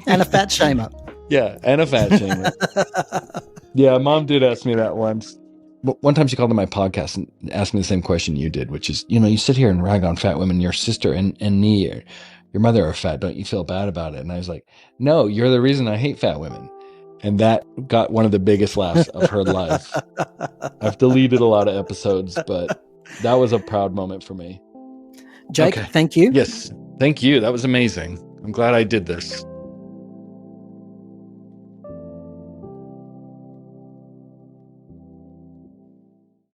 And a fat shamer. Yeah, and a fat shamer. Yeah, Mom did ask me that once. One time she called on my podcast and asked me the same question you did, which is, you sit here and rag on fat women. Your sister and me, or your mother are fat. Don't you feel bad about it? And I was like, no, you're the reason I hate fat women. And that got one of the biggest laughs of her life. I've deleted a lot of episodes, but that was a proud moment for me. Jake, Okay. Thank you. Yes, thank you. That was amazing. I'm glad I did this.